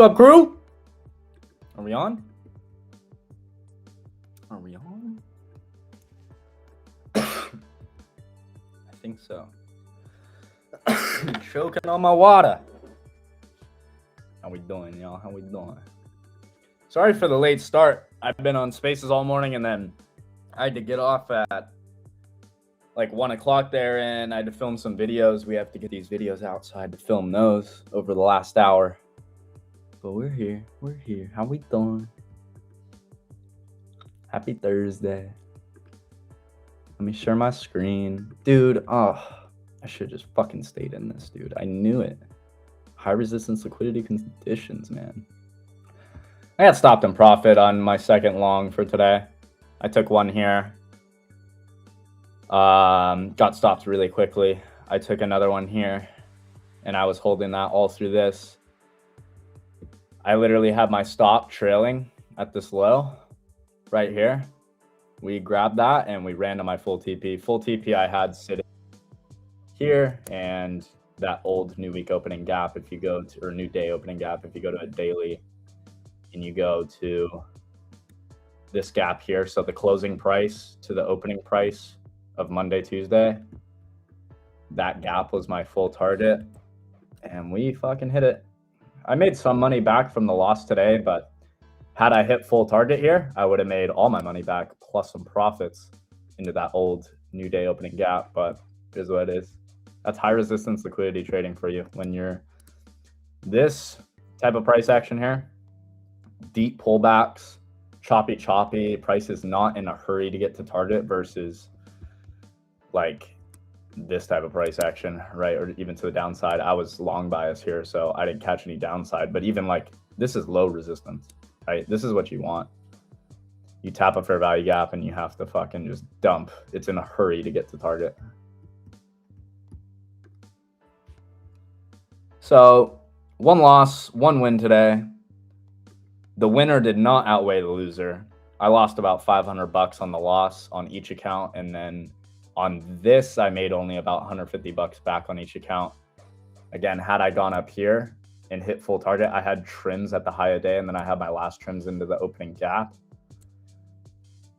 up, crew? Are we on? Are we on? I think so. Choking on my water. How we doing, y'all? How we doing? Sorry for the late start. I've been on Spaces all morning, and then I had to get off at like 1 o'clock there, and I had to film some videos. We have to get these videos out, so I had to film those over the last hour. But we're here. We're here. How we doing? Happy Thursday. Let me share my screen. Dude, oh, I should have just fucking stayed in this, dude. I knew it. High resistance liquidity conditions, man. I got stopped in profit on my second long for today. I took one here. Got stopped really quickly. I took another one here, and I was holding that all through this. I literally had my stop trailing at this low right here. We grabbed that and we ran to my full TP. Full TP I had sitting here, and that old new week opening gap, if you go to, or new day opening gap, if you go to a daily and you go to this gap here, so the closing price to the opening price of Monday, Tuesday, that gap was my full target, and we fucking hit it. I made some money back from the loss today, but had I hit full target here, I would have made all my money back plus some profits into that old new day opening gap, but it is what it is. That's high resistance liquidity trading for you. When you're this type of price action here, deep pullbacks, choppy, price is not in a hurry to get to target versus like this type of price action, right? Or even to the downside. I was long bias here, so I didn't catch any downside, but even like this is low resistance, right? This is what you want. You tap a fair value gap and you have to fucking just dump. It's in a hurry to get to target. So one loss, one win today. The winner did not outweigh the loser. I lost about 500 bucks on the loss on each account, and then on this, I made only about 150 bucks back on each account. Again, had I gone up here and hit full target, I had trims at the high of day, and then I had my last trims into the opening gap.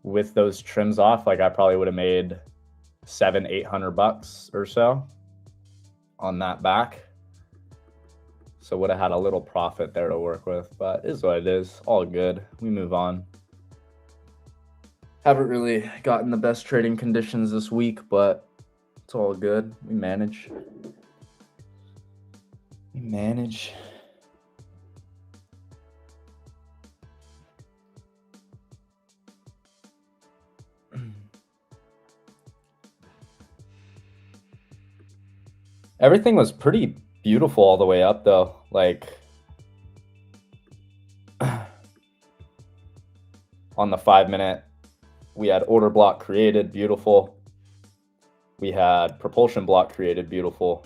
With those trims off, like I probably would have made 700-800 bucks or so on that back. So would have had a little profit there to work with, but it is what it is. All good. We move on. Haven't really gotten the best trading conditions this week, but it's all good. We manage. We manage. Everything was pretty beautiful all the way up, though. Like on the 5-minute, we had order block created, beautiful. We had propulsion block created, beautiful.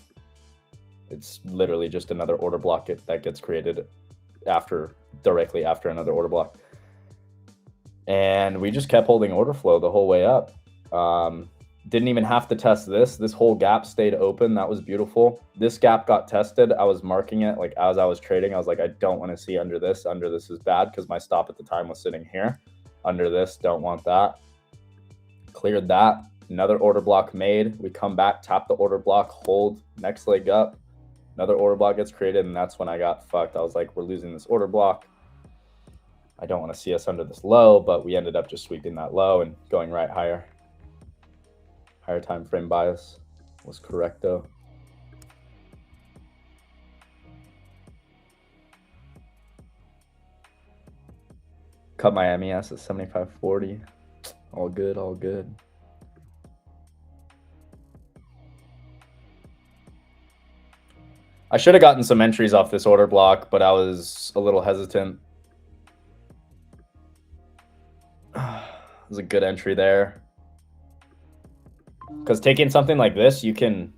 It's literally just another order block that gets created directly after another order block. And we just kept holding order flow the whole way up. Didn't even have to test this. This whole gap stayed open. That was beautiful. This gap got tested. I was marking it like as I was trading. I was like, I don't want to see under this. Under this is bad because my stop at the time was sitting here. Under this, don't want that. Cleared that. Another order block made. We come back, tap the order block, hold, next leg up. Another order block gets created, and that's when I got fucked. I was like, we're losing this order block. I don't want to see us under this low, but we ended up just sweeping that low and going right higher. Higher time frame bias was correct though. Cut my MES at 75.40. All good, all good. I should have gotten some entries off this order block, but I was a little hesitant. It was a good entry there. Because taking something like this, you can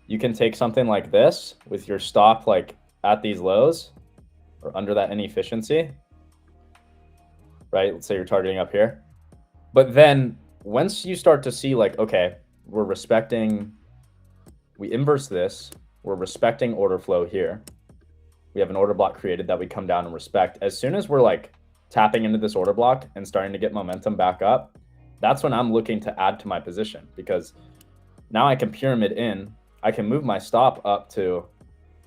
take something like this with your stop like at these lows or under that inefficiency, right? Let's say you're targeting up here. But then once you start to see like, okay, we're respecting, we inverse this, we're respecting order flow here. We have an order block created that we come down and respect. As soon as we're like tapping into this order block and starting to get momentum back up, that's when I'm looking to add to my position, because now I can pyramid in. I can move my stop up to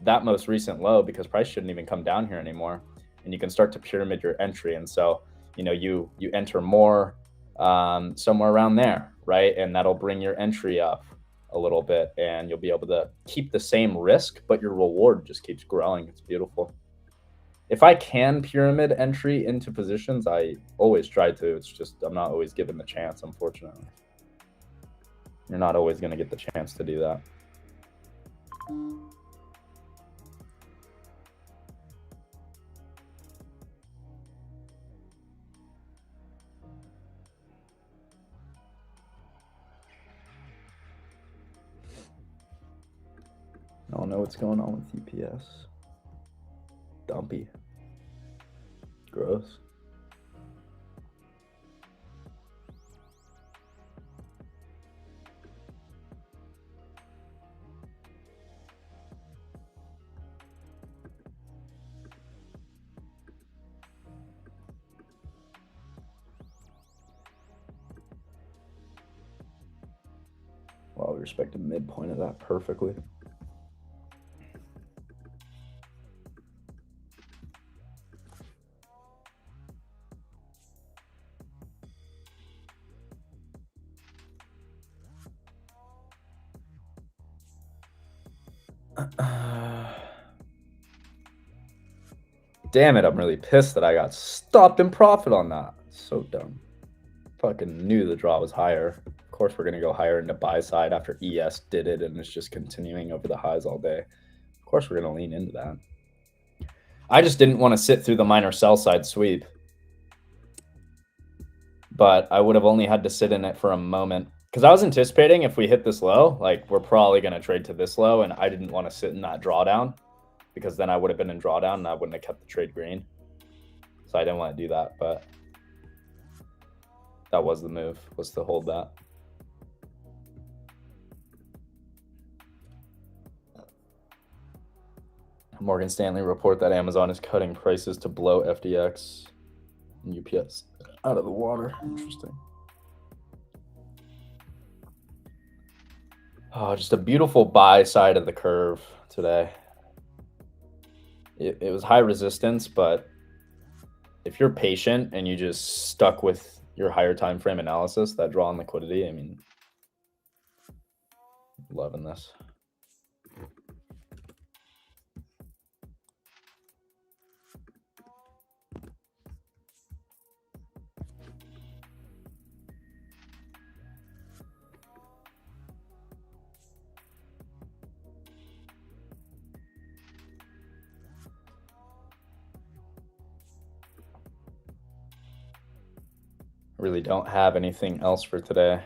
that most recent low, because price shouldn't even come down here anymore. And you can start to pyramid your entry. And so, you know, you enter more somewhere around there, right? And that'll bring your entry up a little bit, and you'll be able to keep the same risk, but your reward just keeps growing. It's beautiful. If I can pyramid entry into positions, I always try to. It's just I'm not always given the chance, unfortunately. You're not always going to get the chance to do that. I don't know what's going on with EPS. Dumpy. Gross. Wow, we respect the midpoint of that perfectly. Damn it, I'm really pissed that I got stopped in profit on that. So dumb. Fucking knew the draw was higher. Of course we're going to go higher into buy side after ES did it and it's just continuing over the highs all day. Of course we're going to lean into that. I just didn't want to sit through the minor sell side sweep. But I would have only had to sit in it for a moment, because I was anticipating if we hit this low, like we're probably going to trade to this low, and I didn't want to sit in that drawdown, because then I would have been in drawdown and I wouldn't have kept the trade green. So I didn't want to do that, but that was the move, was to hold that. Morgan Stanley report that Amazon is cutting prices to blow FDX and UPS out of the water. Interesting. Oh, just a beautiful buy side of the curve today. It was high resistance, but if you're patient and you just stuck with your higher time frame analysis, that draw on liquidity, I mean, loving this. Really don't have anything else for today.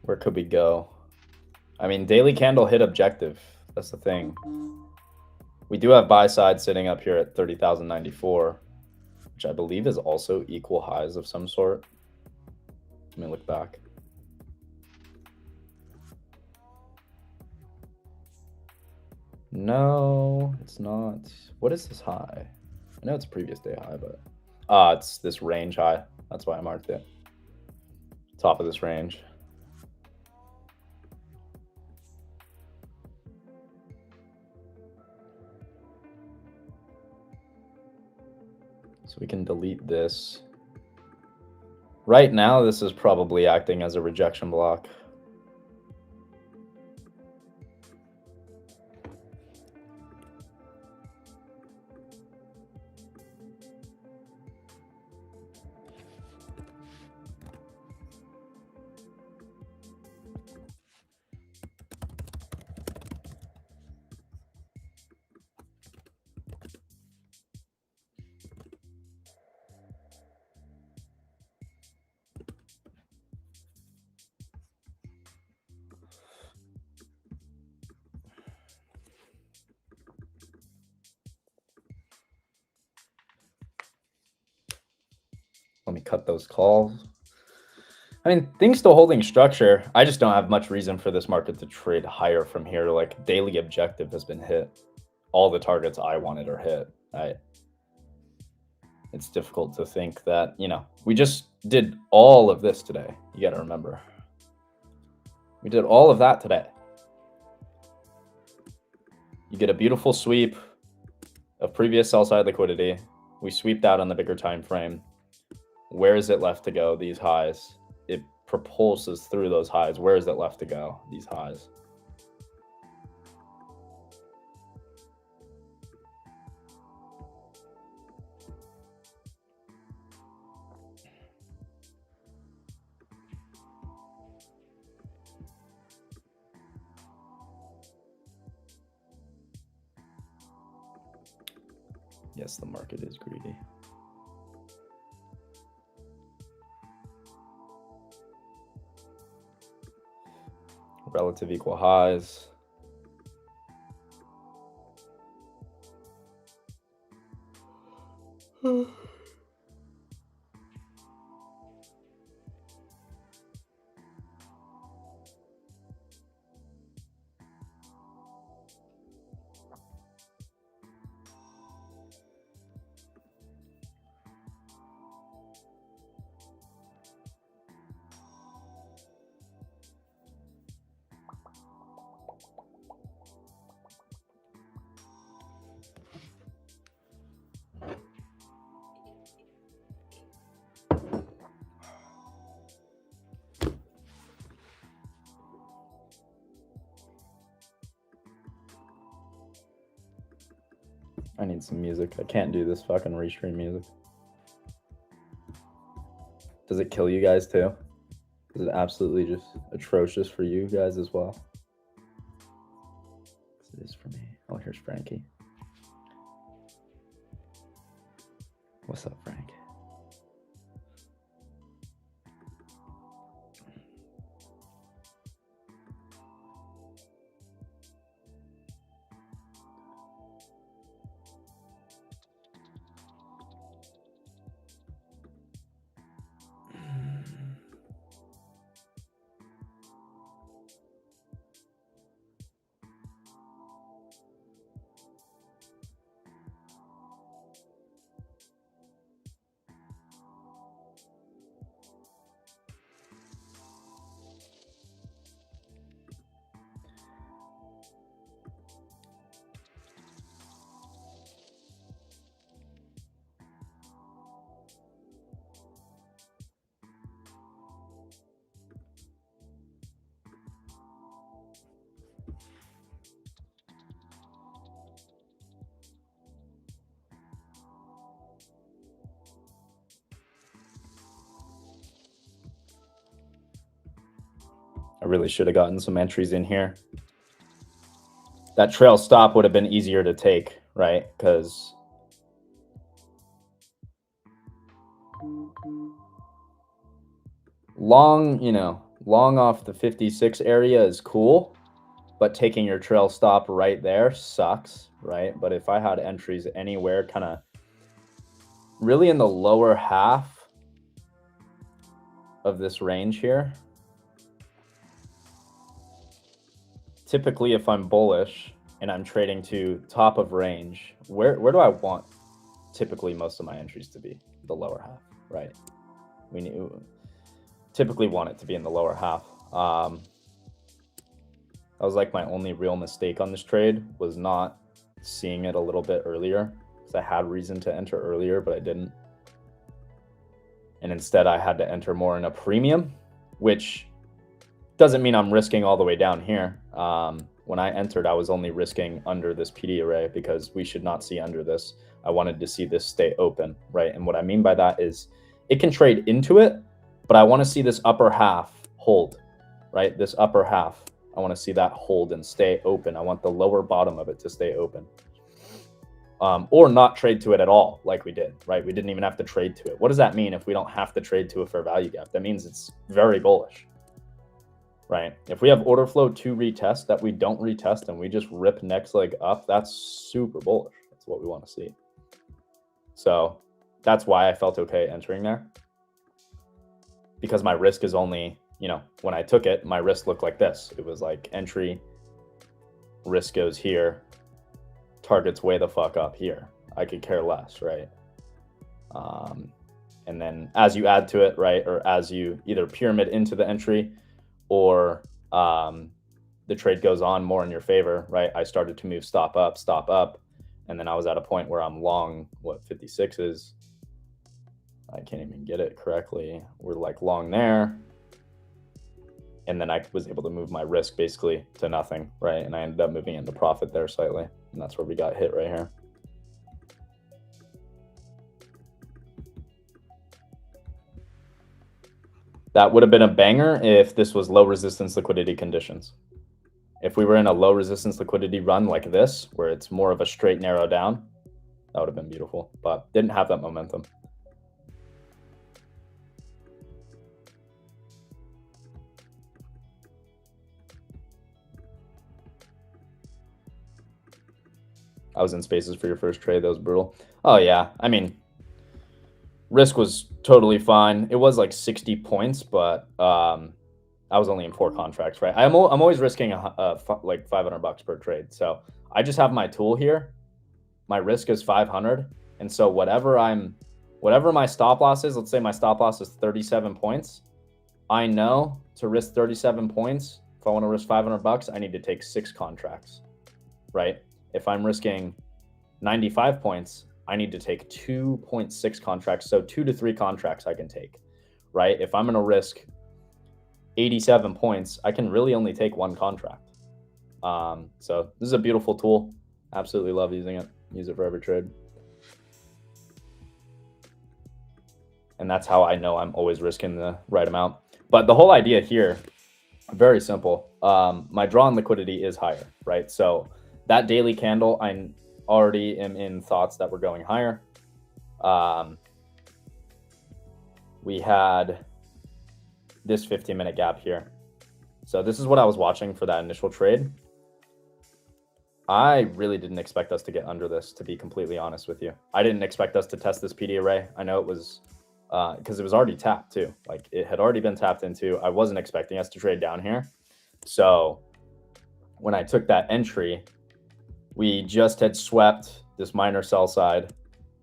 Where could we go? I mean, daily candle hit objective. That's the thing. We do have buy side sitting up here at 30,094, which I believe is also equal highs of some sort. Let me look back. No, it's not. What is this high? I know it's a previous day high, but it's this range high. That's why I marked it. Top of this range. So we can delete this. Right now, this is probably acting as a rejection block. Let me cut those calls. I mean, things still holding structure. I just don't have much reason for this market to trade higher from here. Like, daily objective has been hit. All the targets I wanted are hit. It's difficult to think that, you know, we just did all of this today. You got to remember. We did all of that today. You get a beautiful sweep of previous sell side liquidity. We sweep that on the bigger time frame. Where is it left to go? These highs. It propulses through those highs. Where is it left to go? These highs. Yes, the market is greedy. Relative equal highs. I need some music. I can't do this fucking restream music. Does it kill you guys too? Is it absolutely just atrocious for you guys as well? It is for me. Oh, here's Frankie. What's up, Frank? I really should have gotten some entries in here. That trail stop would have been easier to take, right? Because long, you know, long off the 56 area is cool, but taking your trail stop right there sucks, right? But if I had entries anywhere kind of really in the lower half of this range here, typically if I'm bullish and I'm trading to top of range, where do I want typically most of my entries to be? The lower half, right? We typically want it to be in the lower half. That was like my only real mistake on this trade, was not seeing it a little bit earlier, because I had reason to enter earlier, but I didn't. And instead I had to enter more in a premium, which doesn't mean I'm risking all the way down here. When I entered, I was only risking under this PD array because we should not see under this. I wanted to see this stay open, right? And what I mean by that is it can trade into it, but I want to see this upper half hold, right? This upper half, I want to see that hold and stay open. I want the lower bottom of it to stay open. Or not trade to it at all, like we did, right? We didn't even have to trade to it. What does that mean if we don't have to trade to a fair value gap? That means it's very bullish, right? If we have order flow to retest that we don't retest and we just rip next leg up, that's super bullish. That's what we want to see. So that's why I felt okay entering there. because my risk is only, you know, when I took it, my risk looked like this. It was like entry, risk goes here, target's way the fuck up here. I could care less, right? And then as you add to it, right, or as you either pyramid into the entry or the trade goes on more in your favor, right? I started to move stop up, and then I was at a point where I'm long, what 56 is. I can't even get it correctly. We're like long there. And then I was able to move my risk basically to nothing, right? And I ended up moving into profit there slightly. And that's where we got hit right here. That would have been a banger if this was low resistance liquidity conditions. If we were in a low resistance liquidity run like this, where it's more of a straight narrow down, that would have been beautiful, but didn't have that momentum. I was in spaces for your first trade. That was brutal. Oh yeah. I mean, risk was totally fine. It was like 60 points, but I was only in 4 contracts, right? I'm always risking like $500 per trade. So I just have my tool here. My risk is 500. And so whatever my stop loss is, let's say my stop loss is 37 points. I know to risk 37 points, if I want to risk $500, I need to take 6 contracts, right? If I'm risking 95 points, I need to take 2.6 contracts. So 2 to 3 contracts I can take, right? If I'm going to risk 87 points, I can really only take 1 contract. So this is a beautiful tool. Absolutely love using it. Use it for every trade. And that's how I know I'm always risking the right amount. But the whole idea here, very simple. My draw on liquidity is higher, right? So that daily candle, I already am in thoughts that we're going higher. We had this 15-minute gap here. So this is what I was watching for that initial trade. I really didn't expect us to get under this, to be completely honest with you. I didn't expect us to test this PD array. I know it was because it was already tapped too. Like it had already been tapped into. I wasn't expecting us to trade down here. So when I took that entry, we just had swept this minor sell side.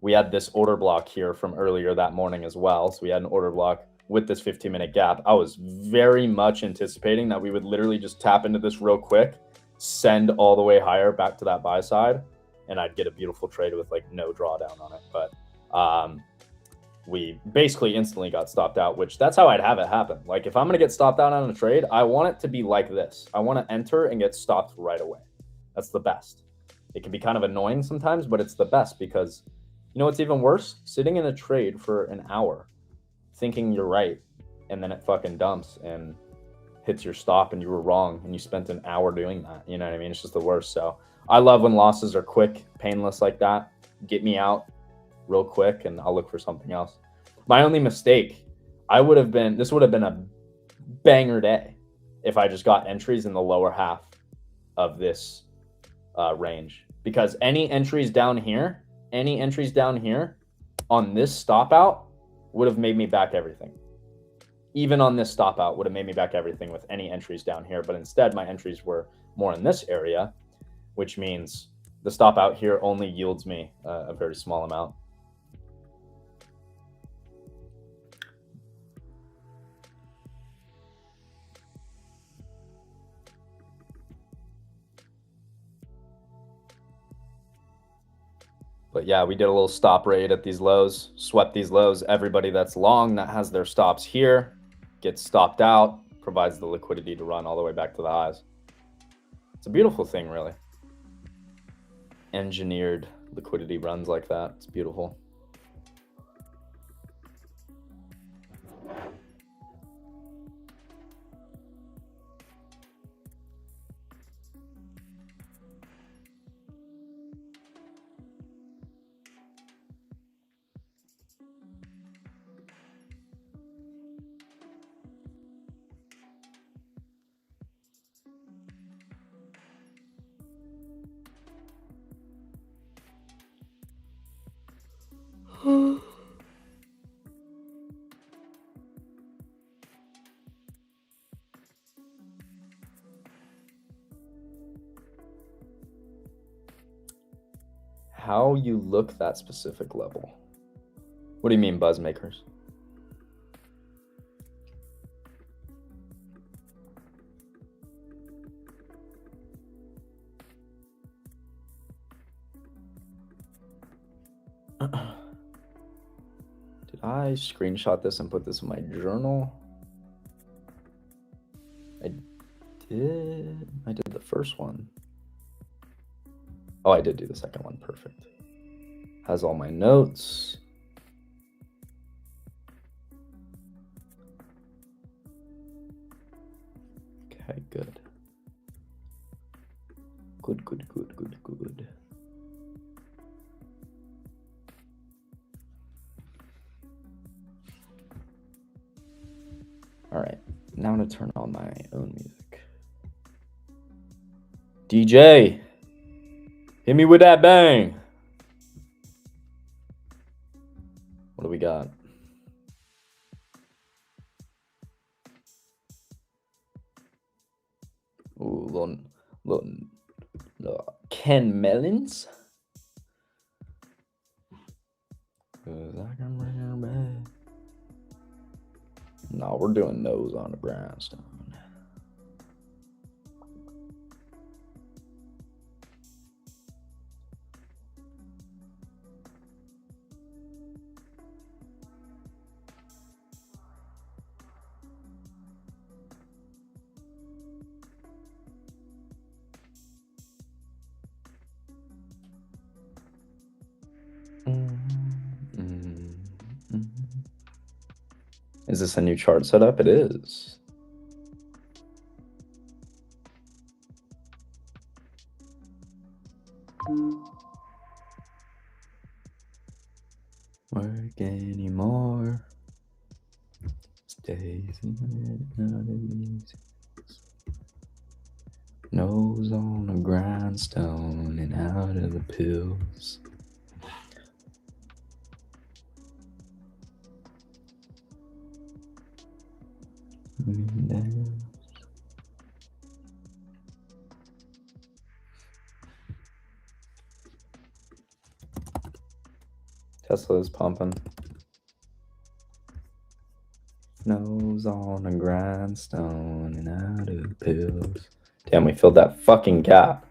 We had this order block here from earlier that morning as well. So we had an order block with this 15-minute gap. I was very much anticipating that we would literally just tap into this real quick, send all the way higher back to that buy side, and I'd get a beautiful trade with like no drawdown on it. But we basically instantly got stopped out, which that's how I'd have it happen. Like if I'm going to get stopped out on a trade, I want it to be like this. I want to enter and get stopped right away. That's the best. It can be kind of annoying sometimes, but it's the best because you know what's even worse? Sitting in a trade for an hour thinking you're right, and then it fucking dumps and hits your stop and you were wrong and you spent an hour doing that. You know what I mean? It's just the worst. So I love when losses are quick, painless like that. Get me out real quick and I'll look for something else. My only mistake, this would have been a banger day if I just got entries in the lower half of this range, because any entries down here on this stop out would have made me back everything. Even on this stop out would have made me back everything with any entries down here. But instead, my entries were more in this area, which means the stop out here only yields me a very small amount. But yeah, we did a little stop raid at these lows, swept these lows. Everybody that's long that has their stops here gets stopped out, provides the liquidity to run all the way back to the highs. It's a beautiful thing, really. Engineered liquidity runs like that. It's beautiful. how you look that specific level. What do you mean, buzz makers? Did I screenshot this and put this in my journal? I did the first one. Oh, I did do the second one. Perfect. Has all my notes. Okay, good. Good. All right, now to turn on my own music. DJ, hit me with that bang. What do we got? Ooh, little Ken Mellons. I can bring her back. No, we're doing nose on the grindstone. Is this a new chart setup? It is. Work anymore. Stays nose on a grindstone and out of the pills. Tesla is pumping. Nose on a grindstone and out of the pills. Damn, we filled that fucking gap.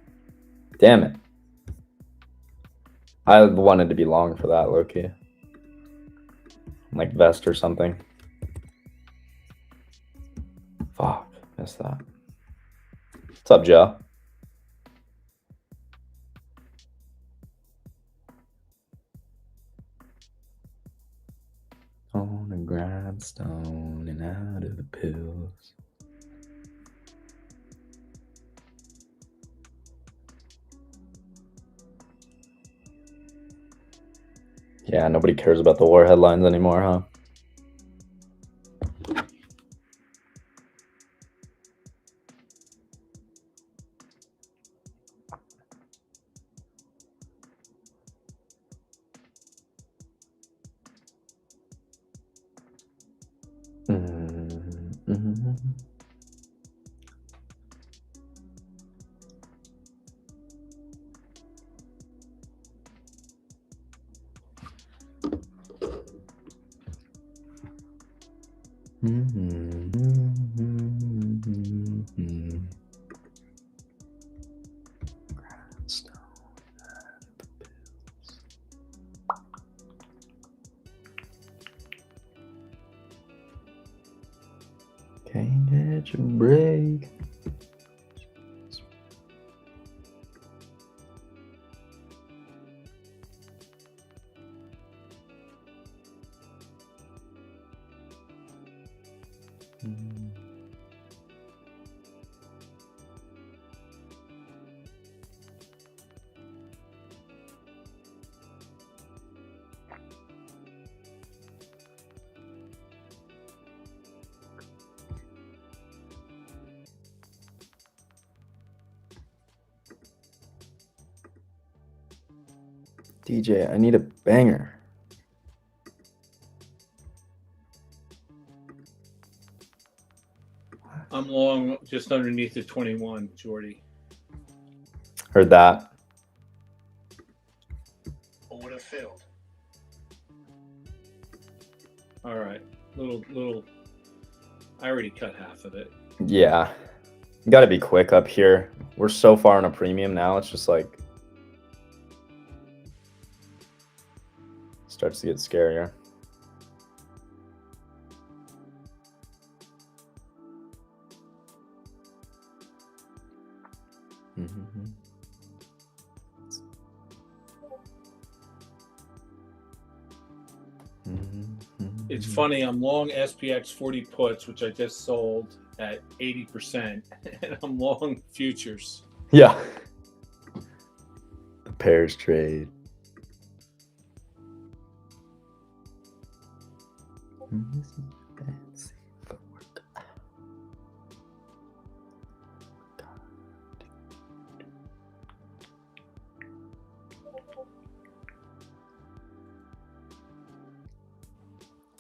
Damn it. I wanted to be long for that, low-key. Like vest or something. Fuck, missed that. What's up, Joe? On a grindstone and out of the pills. Yeah, nobody cares about the war headlines anymore, huh? Can't catch a break. DJ, I need a banger. I'm long just underneath the 21, Jordy. Heard that. All right. Little. I already cut half of it. Yeah. You got to be quick up here. We're so far in a premium now. It's just like starts to get scarier. Mm-hmm. It's funny. I'm long SPX 40 puts, which I just sold at 80%, and I'm long futures. Yeah. The pairs trade.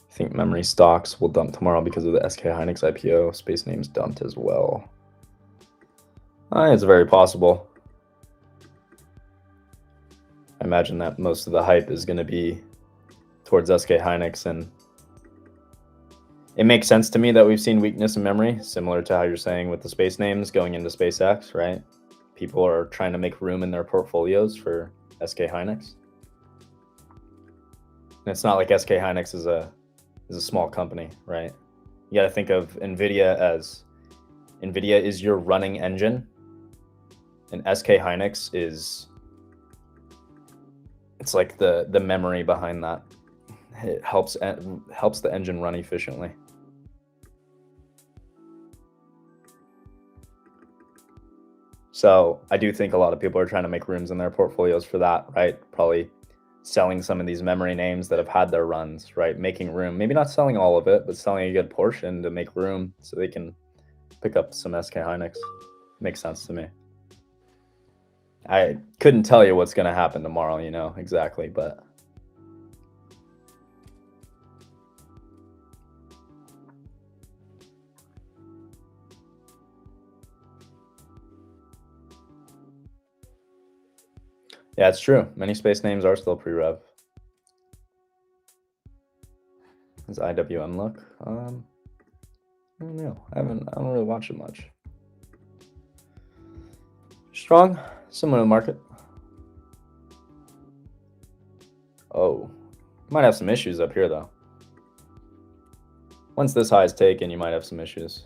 I think memory stocks will dump tomorrow because of the SK Hynix IPO. Space names dumped as well. It's very possible. I imagine that most of the hype is going to be towards SK Hynix, and it makes sense to me that we've seen weakness in memory, similar to how you're saying with the space names going into SpaceX, right? People are trying to make room in their portfolios for SK Hynix. And it's not like SK Hynix is a small company, right? You got to think of NVIDIA as NVIDIA is your running engine, and SK Hynix is, it's like the memory behind that. It helps the engine run efficiently. So I do think a lot of people are trying to make rooms in their portfolios for that, right? Probably selling some of these memory names that have had their runs, right? Making room, maybe not selling all of it, but selling a good portion to make room so they can pick up some SK Hynix. Makes sense to me. I couldn't tell you what's going to happen tomorrow, you know, exactly, but yeah, it's true. Many space names are still pre-rev. Does IWM look? I don't know. I don't really watch it much. Strong, similar to the market. Oh, might have some issues up here though. Once this high is taken, you might have some issues.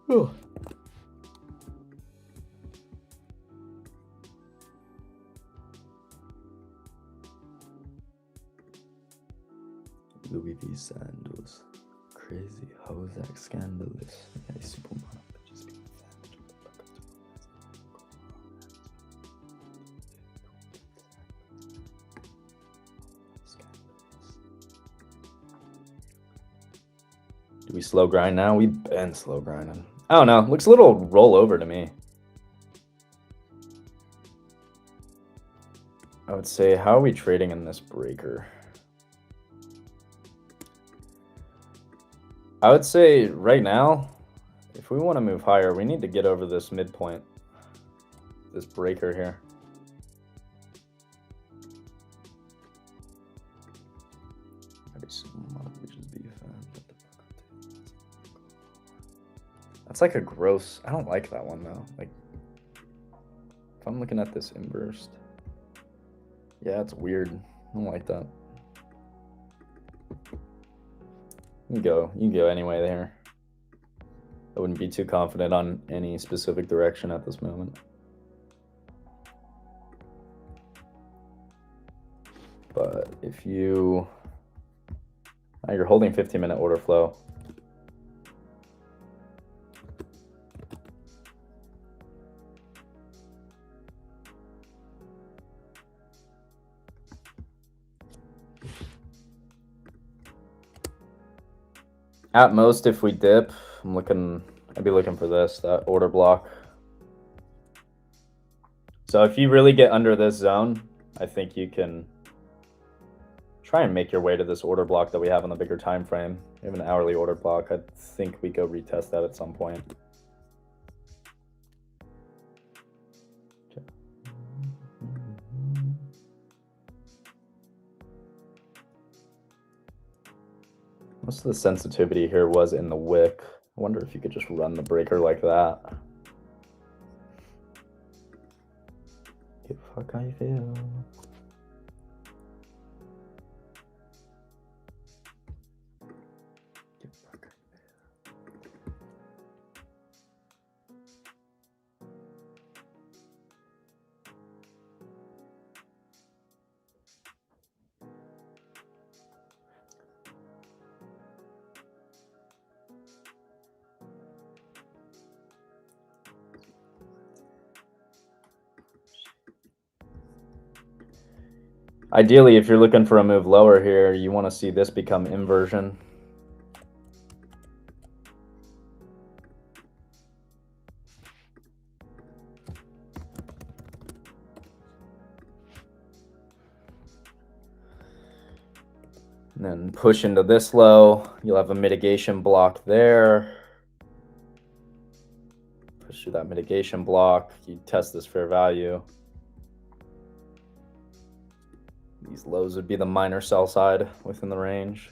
Oh. Louis V sandals, crazy Hozak scandalous. Yeah, super just do we slow grind now? We've been slow grinding. I don't know. Looks a little roll over to me. I would say, how are we trading in this breaker? I would say right now, if we want to move higher, we need to get over this midpoint, this breaker here. That's like a gross, I don't like that one though. Like, if I'm looking at this inverse, yeah, it's weird. I don't like that. You can go anyway there. I wouldn't be too confident on any specific direction at this moment. But if you're holding 15-minute order flow. At most, if we dip, I'd be looking for that order block. So if you really get under this zone, I think you can try and make your way to this order block that we have on the bigger time frame. We have an hourly order block. I think we go retest that at some point. Most of the sensitivity here was in the wick. I wonder if you could just run the breaker like that. Give a fuck how you feel. Ideally, if you're looking for a move lower here, you want to see this become inversion. And then push into this low. You'll have a mitigation block there. Push through that mitigation block. You test this fair value. These lows would be the minor sell side within the range.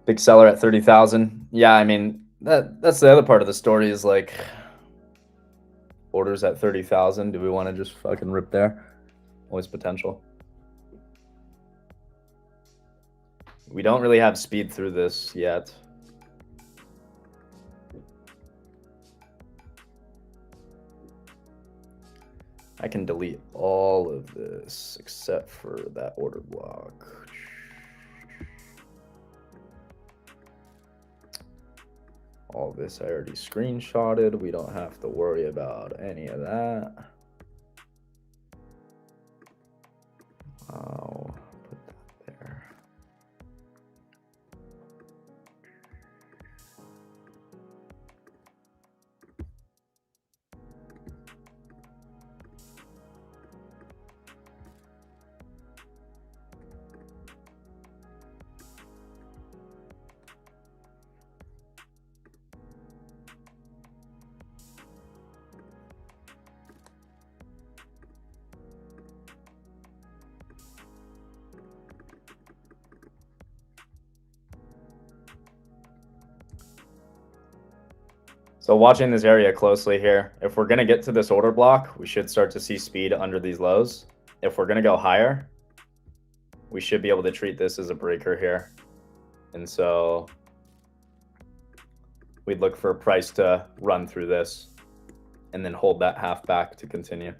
Big seller at 30,000. Yeah, I mean, that's the other part of the story is like orders at 30,000. Do we want to just fucking rip there? Always potential. We don't really have speed through this yet. I can delete all of this except for that order block. All this I already screenshotted. We don't have to worry about any of that. I'll put that there. So watching this area closely here, if we're going to get to this order block, we should start to see speed under these lows. If we're going to go higher, we should be able to treat this as a breaker here. And so we'd look for a price to run through this and then hold that half back to continue.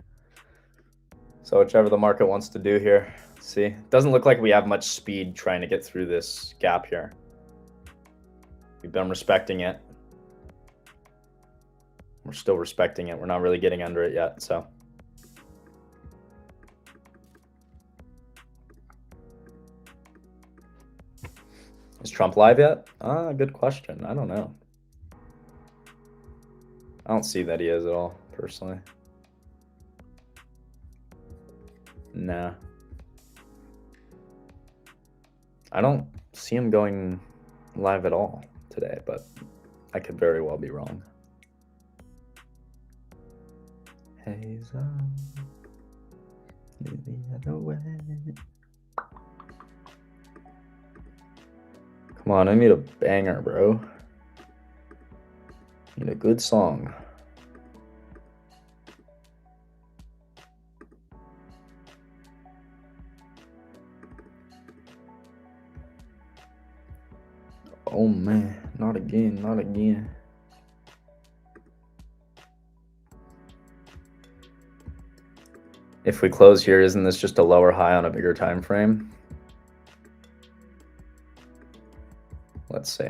So whichever the market wants to do here. See, it doesn't look like we have much speed trying to get through this gap here. We've been respecting it. We're still respecting it. We're not really getting under it yet, so. Is Trump live yet? Good question. I don't know. I don't see that he is at all, personally. Nah. I don't see him going live at all today, but I could very well be wrong. Hazel, the other way. Come on, I need a banger, bro. I need a good song. Oh man, not again, not again. If we close here, isn't this just a lower high on a bigger time frame? Let's see.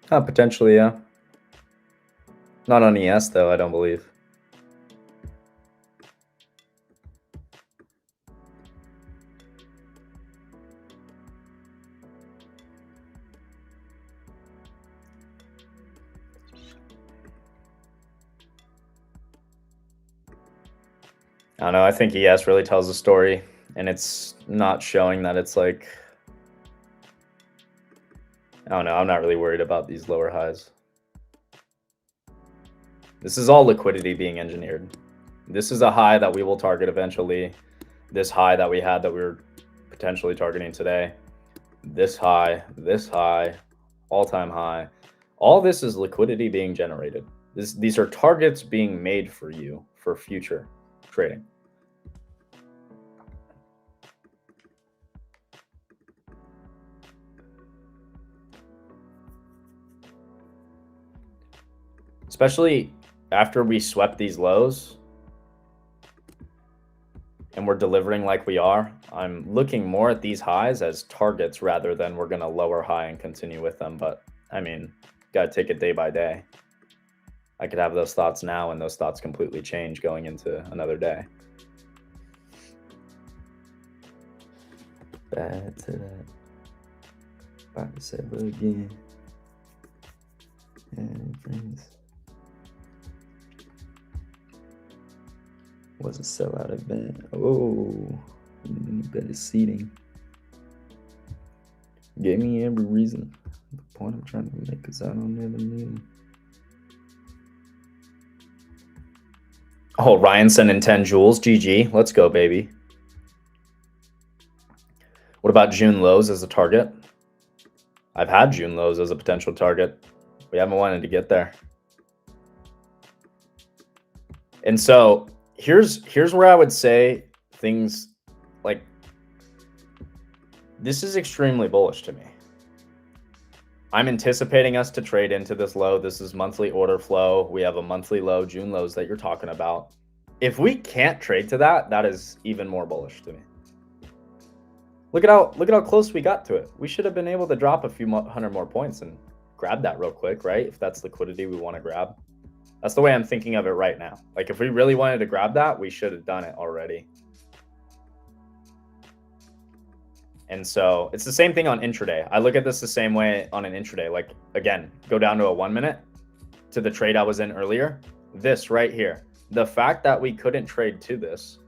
Potentially, yeah. Not on ES though, I don't believe. I don't know, I think ES really tells the story, and it's not showing that it's like I don't know. I'm not really worried about these lower highs. This is all liquidity being engineered. This is a high that we will target eventually. This high that we had that we were potentially targeting today. This high, all-time high. All this is liquidity being generated. These are targets being made for you for future trading. Especially after we swept these lows and we're delivering like we are, I'm looking more at these highs as targets rather than we're going to lower high and continue with them. But I mean, got to take it day by day. I could have those thoughts now and those thoughts completely change going into another day. Back to that. About to say it again. And friends. Was a sellout event. Oh, better seating. Gave me every reason. The point I'm trying to make is I don't ever need. Oh, Ryan sending 10 joules. GG. Let's go, baby. What about June lows as a target? I've had June lows as a potential target. We haven't wanted to get there. And so here's where I would say things like this is extremely bullish to me. I'm anticipating us to trade into this low. This is monthly order flow. We have a monthly low, June lows that you're talking about. If we can't trade to that, that is even more bullish to me. Look at how close we got to it. We should have been able to drop a few hundred more points and grab that real quick, right? If that's liquidity we want to grab. That's the way I'm thinking of it right now. Like if we really wanted to grab that, we should have done it already. And so it's the same thing on intraday. I look at this the same way on an intraday. Like again, go down to a 1 minute to the trade I was in earlier. This right here. The fact that we couldn't trade to this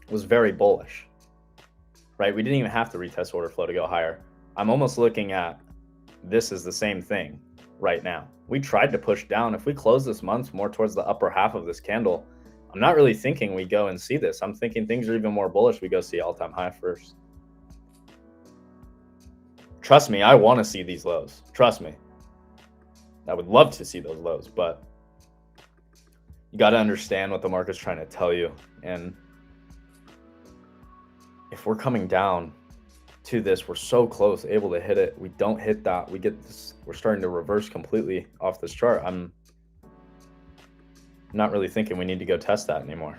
was very bullish, right? We didn't even have to retest order flow to go higher. I'm almost looking at this is the same thing right now. We tried to push down. If we close this month more towards the upper half of this candle, I'm not really thinking we go and see this. I'm thinking things are even more bullish. We go see all-time high first. Trust me, I want to see these lows. Trust me. I would love to see those lows, but you got to understand what the market's trying to tell you. And if we're coming down to this, we're so close, able to hit it. We don't hit that. We get this. We're starting to reverse completely off this chart. I'm not really thinking we need to go test that anymore.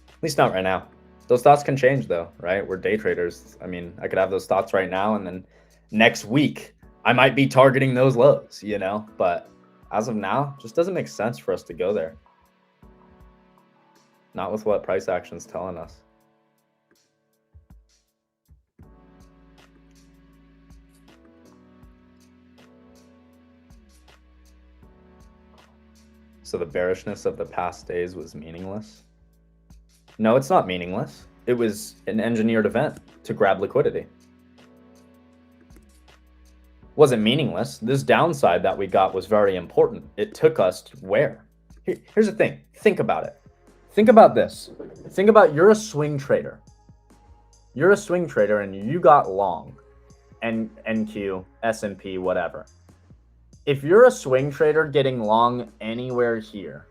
At least not right now. Those thoughts can change though, right? We're day traders. I mean, I could have those thoughts right now and then next week I might be targeting those lows, you know, but as of now, just doesn't make sense for us to go there. Not with what price action's telling us. So the bearishness of the past days was meaningless? No, it's not meaningless. It was an engineered event to grab liquidity. Wasn't meaningless. This downside that we got was very important. It took us to where? Here's the thing. Think about it. Think about this. Think about you're a swing trader. You're a swing trader and you got long. NQ, S&P, whatever. If you're a swing trader getting long anywhere here,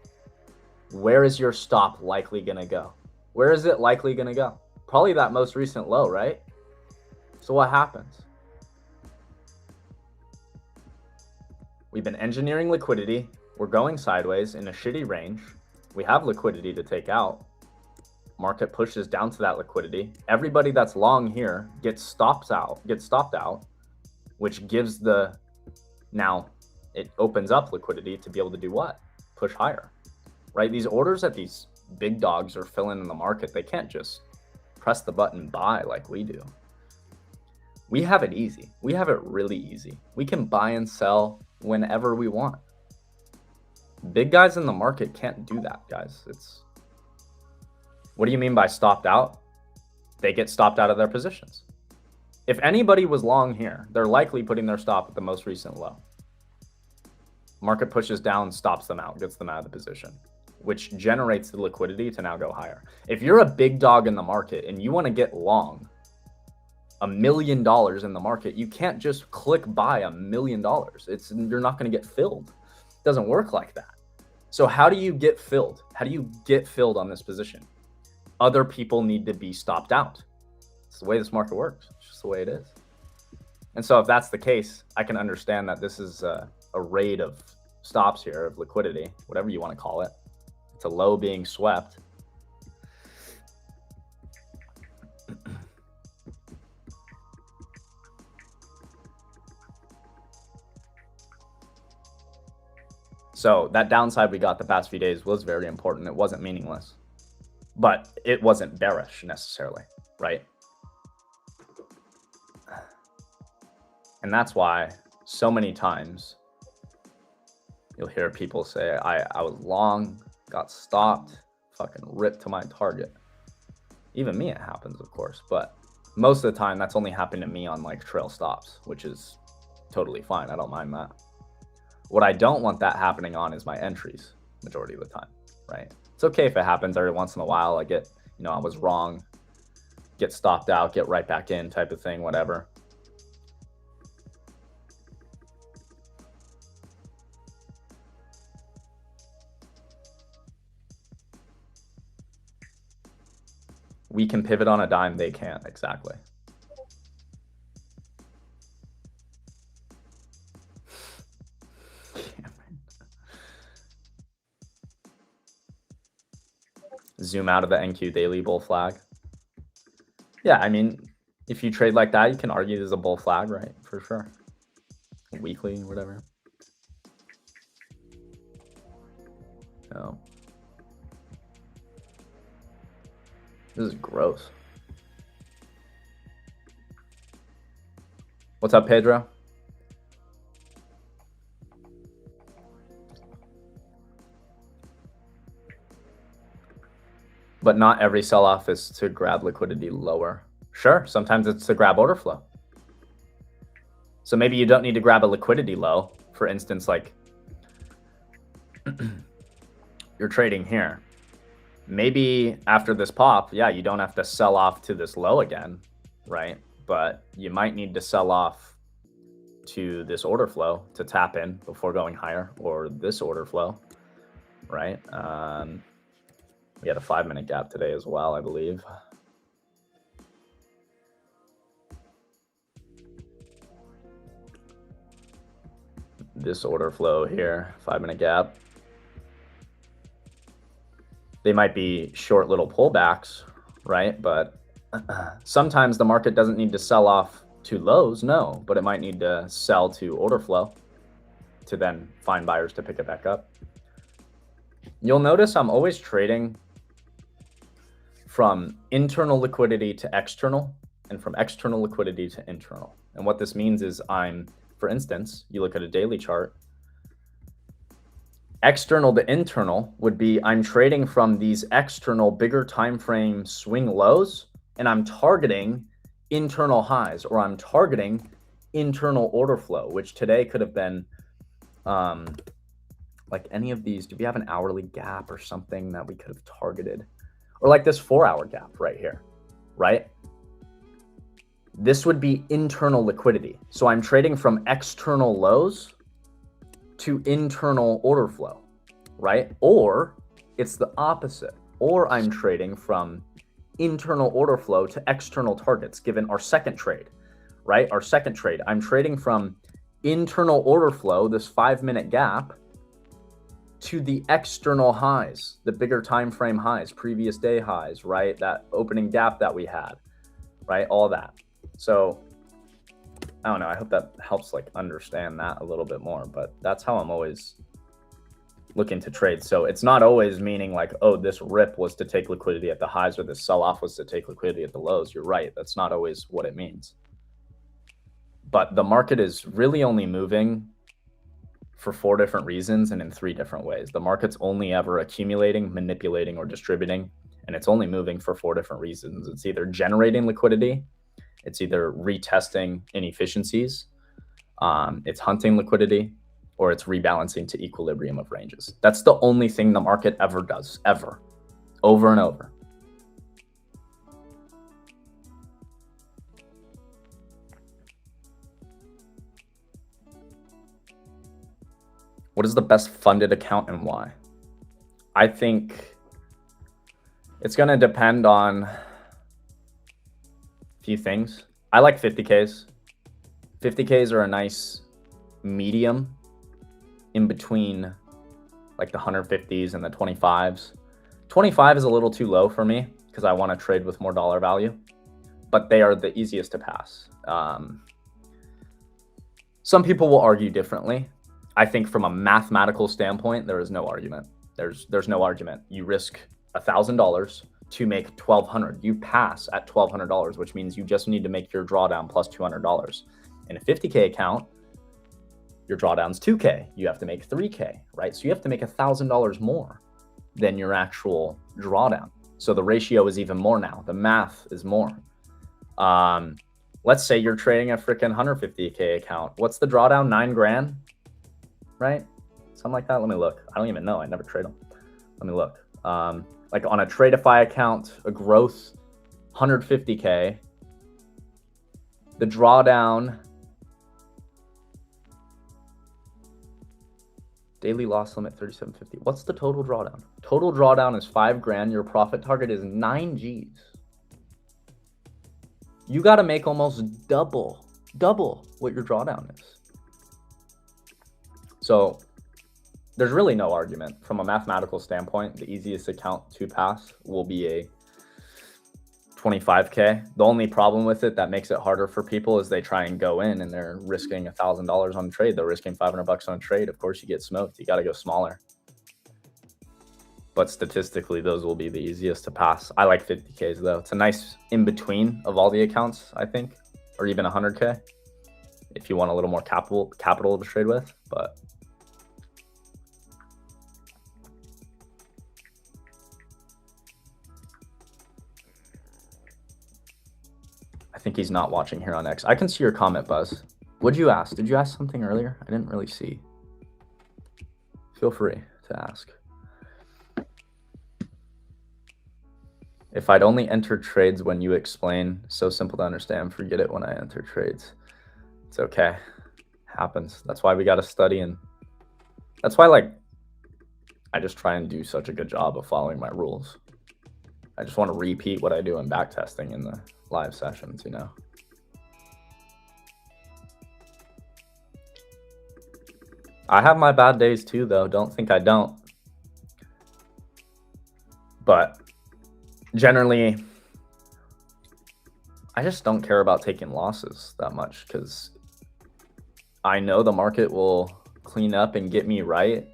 where is your stop likely going to go? Where is it likely going to go? Probably that most recent low, right? So what happens? We've been engineering liquidity. We're going sideways in a shitty range. We have liquidity to take out. Market pushes down to that liquidity. Everybody that's long here gets stopped out, which gives now it opens up liquidity to be able to do what? Push higher, right? These orders that these big dogs are filling in the market, they can't just press the button buy like we do. We have it easy. We have it really easy. We can buy and sell whenever we want. Big guys in the market can't do that, guys. What do you mean by stopped out? They get stopped out of their positions. If anybody was long here, they're likely putting their stop at the most recent low. Market pushes down, stops them out, gets them out of the position, which generates the liquidity to now go higher. If you're a big dog in the market and you want to get long $1 million in the market, you can't just click buy $1 million. You're not going to get filled. It doesn't work like that. So how do you get filled? How do you get filled on this position? Other people need to be stopped out. It's the way this market works. It's just the way it is. And so if that's the case, I can understand that this is a raid of stops here, of liquidity, whatever you want to call it. It's a low being swept. So that downside we got the past few days was very important. It wasn't meaningless, but it wasn't bearish necessarily, right? And that's why so many times you'll hear people say, I was long, got stopped, fucking ripped to my target. Even me, it happens, of course, but most of the time that's only happened to me on like trail stops, which is totally fine. I don't mind that. What I don't want that happening on is my entries majority of the time, right? It's okay if it happens every once in a while. I get, I was wrong, get stopped out, get right back in type of thing, whatever. We can pivot on a dime, they can't, exactly. Zoom out of the NQ daily bull flag. Yeah, I mean, if you trade like that, you can argue there's a bull flag, right? For sure. Weekly, whatever. Oh. This is gross. What's up, Pedro? But not every sell-off is to grab liquidity lower. Sure, sometimes it's to grab order flow. So maybe you don't need to grab a liquidity low. For instance, like you're trading here. Maybe after this pop, yeah, you don't have to sell off to this low again, right? But you might need to sell off to this order flow to tap in before going higher, or this order flow, right? We had a 5-minute gap today as well, I believe. This order flow here, 5-minute gap. They might be short little pullbacks, right? But sometimes the market doesn't need to sell off to lows, no, but it might need to sell to order flow to then find buyers to pick it back up. You'll notice I'm always trading from internal liquidity to external and from external liquidity to internal. And what this means is for instance, you look at a daily chart, external to internal would be I'm trading from these external bigger time frame swing lows, and I'm targeting internal highs, or I'm targeting internal order flow, which today could have been like any of these. Do we have an hourly gap or something that we could have targeted? Or like this 4-hour gap right here, right? This would be internal liquidity. So I'm trading from external lows to internal order flow, right? Or it's the opposite. Or I'm trading from internal order flow to external targets, given our second trade, right? Our second trade, I'm trading from internal order flow, this 5-minute gap, to the external highs, the bigger time frame highs, previous day highs, right? That opening gap that we had, right? All that. So I don't know. I hope that helps like understand that a little bit more, but that's how I'm always looking to trade. So it's not always meaning like, oh, this rip was to take liquidity at the highs, or this sell-off was to take liquidity at the lows. You're right. That's not always what it means. But the market is really only moving for 4 different reasons and in 3 different ways. The market's only ever accumulating, manipulating, or distributing, and it's only moving for 4 different reasons. It's either generating liquidity, It's either retesting inefficiencies, it's hunting liquidity, or it's rebalancing to equilibrium of ranges. That's the only thing the market ever does, ever, over and over. What is the best funded account and why? I think it's going to depend on a few things. I like 50Ks. 50Ks are a nice medium in between like the 150s and the 25s. 25 is a little too low for me because I want to trade with more dollar value, but they are the easiest to pass. Some people will argue differently. I think from a mathematical standpoint, there is no argument. There's no argument. You risk $1,000 to make $1,200. You pass at $1,200, which means you just need to make your drawdown plus $200. In a 50K account, your drawdown's 2K. You have to make 3K, right? So you have to make $1,000 more than your actual drawdown. So the ratio is even more now. The math is more. Let's say you're trading a freaking 150K account. What's the drawdown? 9 grand, right? Something like that. Let me look. I don't even know. I never trade them. Let me look. Like on a Tradeify account, a gross 150K, the drawdown, daily loss limit 3750. What's the total drawdown? Total drawdown is 5 grand. Your profit target is 9 G's. You got to make almost double what your drawdown is. So there's really no argument. From a mathematical standpoint, the easiest account to pass will be a 25K. The only problem with it that makes it harder for people is they try and go in and they're risking $1,000 on a trade. They're risking $500 on a trade. Of course, you get smoked. You got to go smaller. But statistically, those will be the easiest to pass. I like 50Ks though. It's a nice in between of all the accounts, I think, or even 100K if you want a little more capital to trade with. But I think he's not watching here on X. I can see your comment, Buzz. What'd you ask? Did you ask something earlier? I didn't really see. Feel free to ask. If I'd only enter trades when you explain, so simple to understand, forget it when I enter trades. It's okay. Happens. That's why we got to study, and that's why I just try and do such a good job of following my rules. I just want to repeat what I do in backtesting in the live sessions, you know. I have my bad days too, though. Don't think I don't. But generally, I just don't care about taking losses that much because I know the market will clean up and get me right.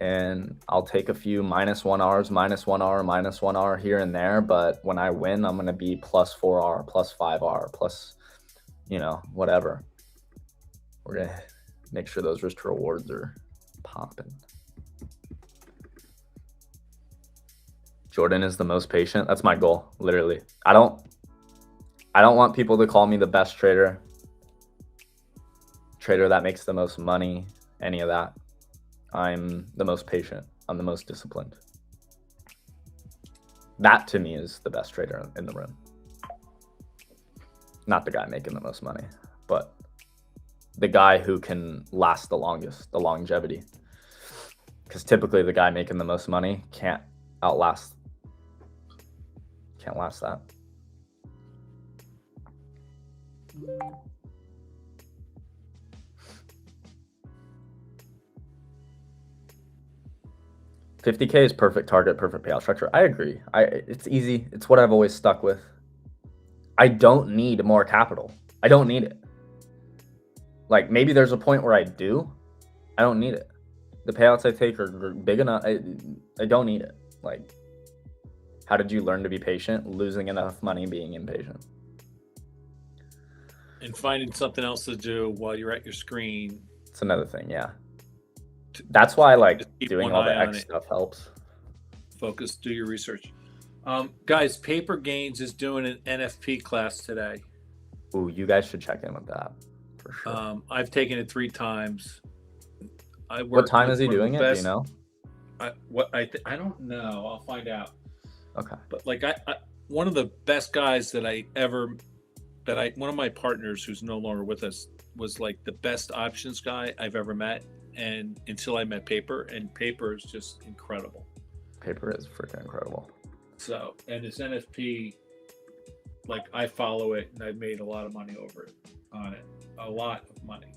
And I'll take a few -1Rs, -1R, -1R here and there. But when I win, I'm going to be +4R, +5R, plus, you know, whatever. We're going to make sure those risk to rewards are popping. Jordan is the most patient. That's my goal, literally. I don't want people to call me the best trader that makes the most money, any of that. I'm the most patient. I'm the most disciplined. That to me is the best trader in the room. Not the guy making the most money, but the guy who can last the longest, the longevity. Because typically the guy making the most money can't last that. $50K is perfect target, perfect payout structure. I agree. It's easy. It's what I've always stuck with. I don't need more capital. I don't need it. Like maybe there's a point where I do. I don't need it. The payouts I take are big enough. I don't need it. Like, how did you learn to be patient? Losing enough money, being impatient. And finding something else to do while you're at your screen. It's another thing, yeah. That's why like Just keep doing one all the eye on X it. stuff helps. Focus, do your research. Guys, Paper Gains is doing an NFP class today. Ooh, you guys should check in with that for sure. I've taken it 3 times. What time is he doing it? Do you know? I don't know. I'll find out. Okay. But like one of the best guys that one of my partners who's no longer with us was like the best options guy I've ever met, and until I met Paper, and Paper is just incredible. Paper is freaking incredible. So, and this NFP, like I follow it, and I've made a lot of money on it, a lot of money.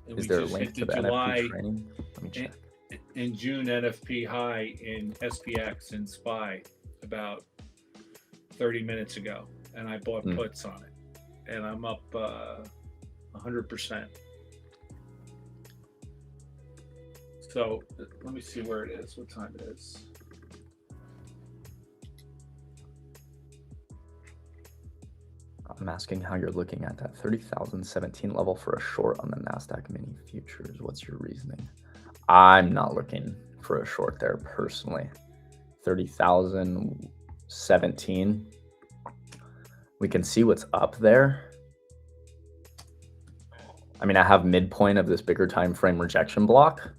And is there a link to the NFP training? Let me check. In June, NFP high in SPX and SPY about 30 minutes ago, and I bought puts on it, and I'm up 100%. So let me see where it is, what time it is. I'm asking how you're looking at that 30,017 level for a short on the NASDAQ mini futures. What's your reasoning? I'm not looking for a short there personally. 30,017. We can see what's up there. I mean, I have midpoint of this bigger time frame rejection block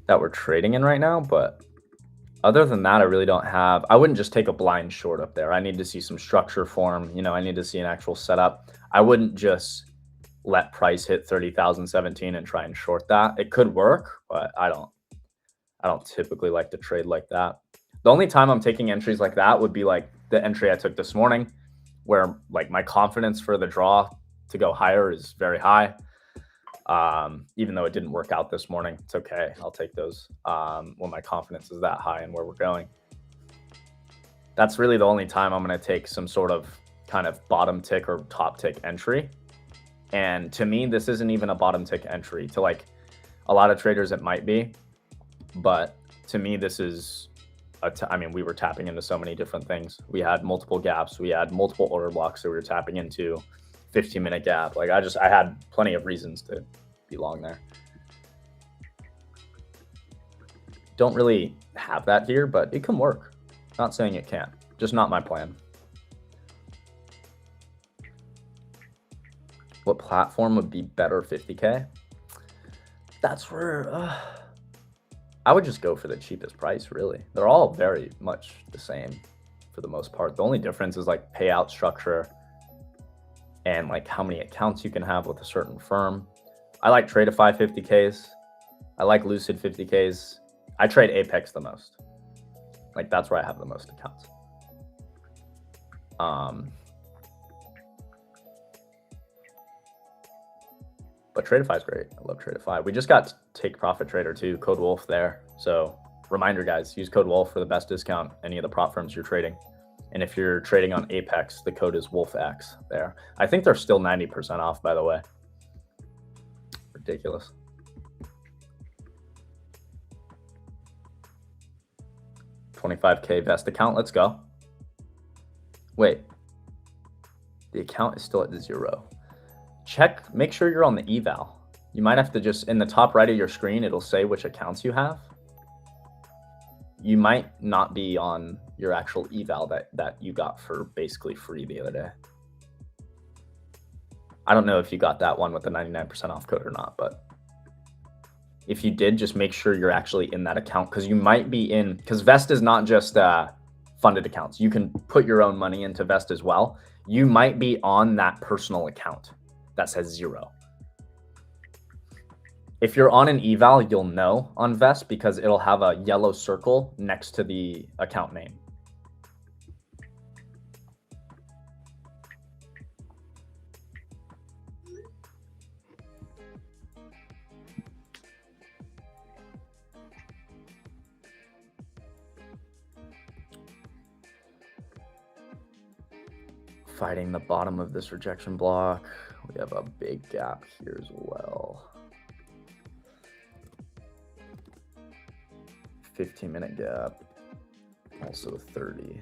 that we're trading in right now, but other than that, I really don't have, I wouldn't just take a blind short up there. I need to see some structure form. You know, I need to see an actual setup. I wouldn't just let price hit 30,017 and try and short that. It could work, but I don't typically like to trade like that. The only time I'm taking entries like that would be like the entry I took this morning, where like my confidence for the draw to go higher is very high. Even though it didn't work out this morning, it's okay. I'll take those when my confidence is that high and where we're going. That's really the only time I'm going to take some sort of kind of bottom tick or top tick entry. And to me, this isn't even a bottom tick entry. To like a lot of traders, it might be, but to me, this is I mean, we were tapping into so many different things. We had multiple gaps. We had multiple order blocks that we were tapping into. 15-minute gap. Like I had plenty of reasons to be long there. Don't really have that here, but it can work. Not saying it can't, just not my plan. What platform would be better 50K? That's where I would just go for the cheapest price, really. They're all very much the same for the most part. The only difference is like payout structure and like how many accounts you can have with a certain firm. I like Tradeify 50Ks. I like Lucid 50Ks. I trade Apex the most. Like that's where I have the most accounts. But Tradeify is great. I love Tradeify. We just got Take Profit Trader too, code Wolf there. So reminder guys, use code Wolf for the best discount any of the prop firms you're trading. And if you're trading on Apex, the code is WolfX there. I think they're still 90% off, by the way. Ridiculous. $25K vest account. Let's go. Wait. The account is still at 0. Check. Make sure you're on the eval. You might have to just, in the top right of your screen, it'll say which accounts you have. You might not be on your actual eval that you got for basically free the other day. I don't know if you got that one with the 99% off code or not, but if you did, just make sure you're actually in that account, because you might be in, because Vest is not just funded accounts. You can put your own money into Vest as well. You might be on that personal account that says 0. If you're on an eval, you'll know on Vest because it'll have a yellow circle next to the account name. Fighting the bottom of this rejection block. We have a big gap here as well. 15-minute gap, also 30.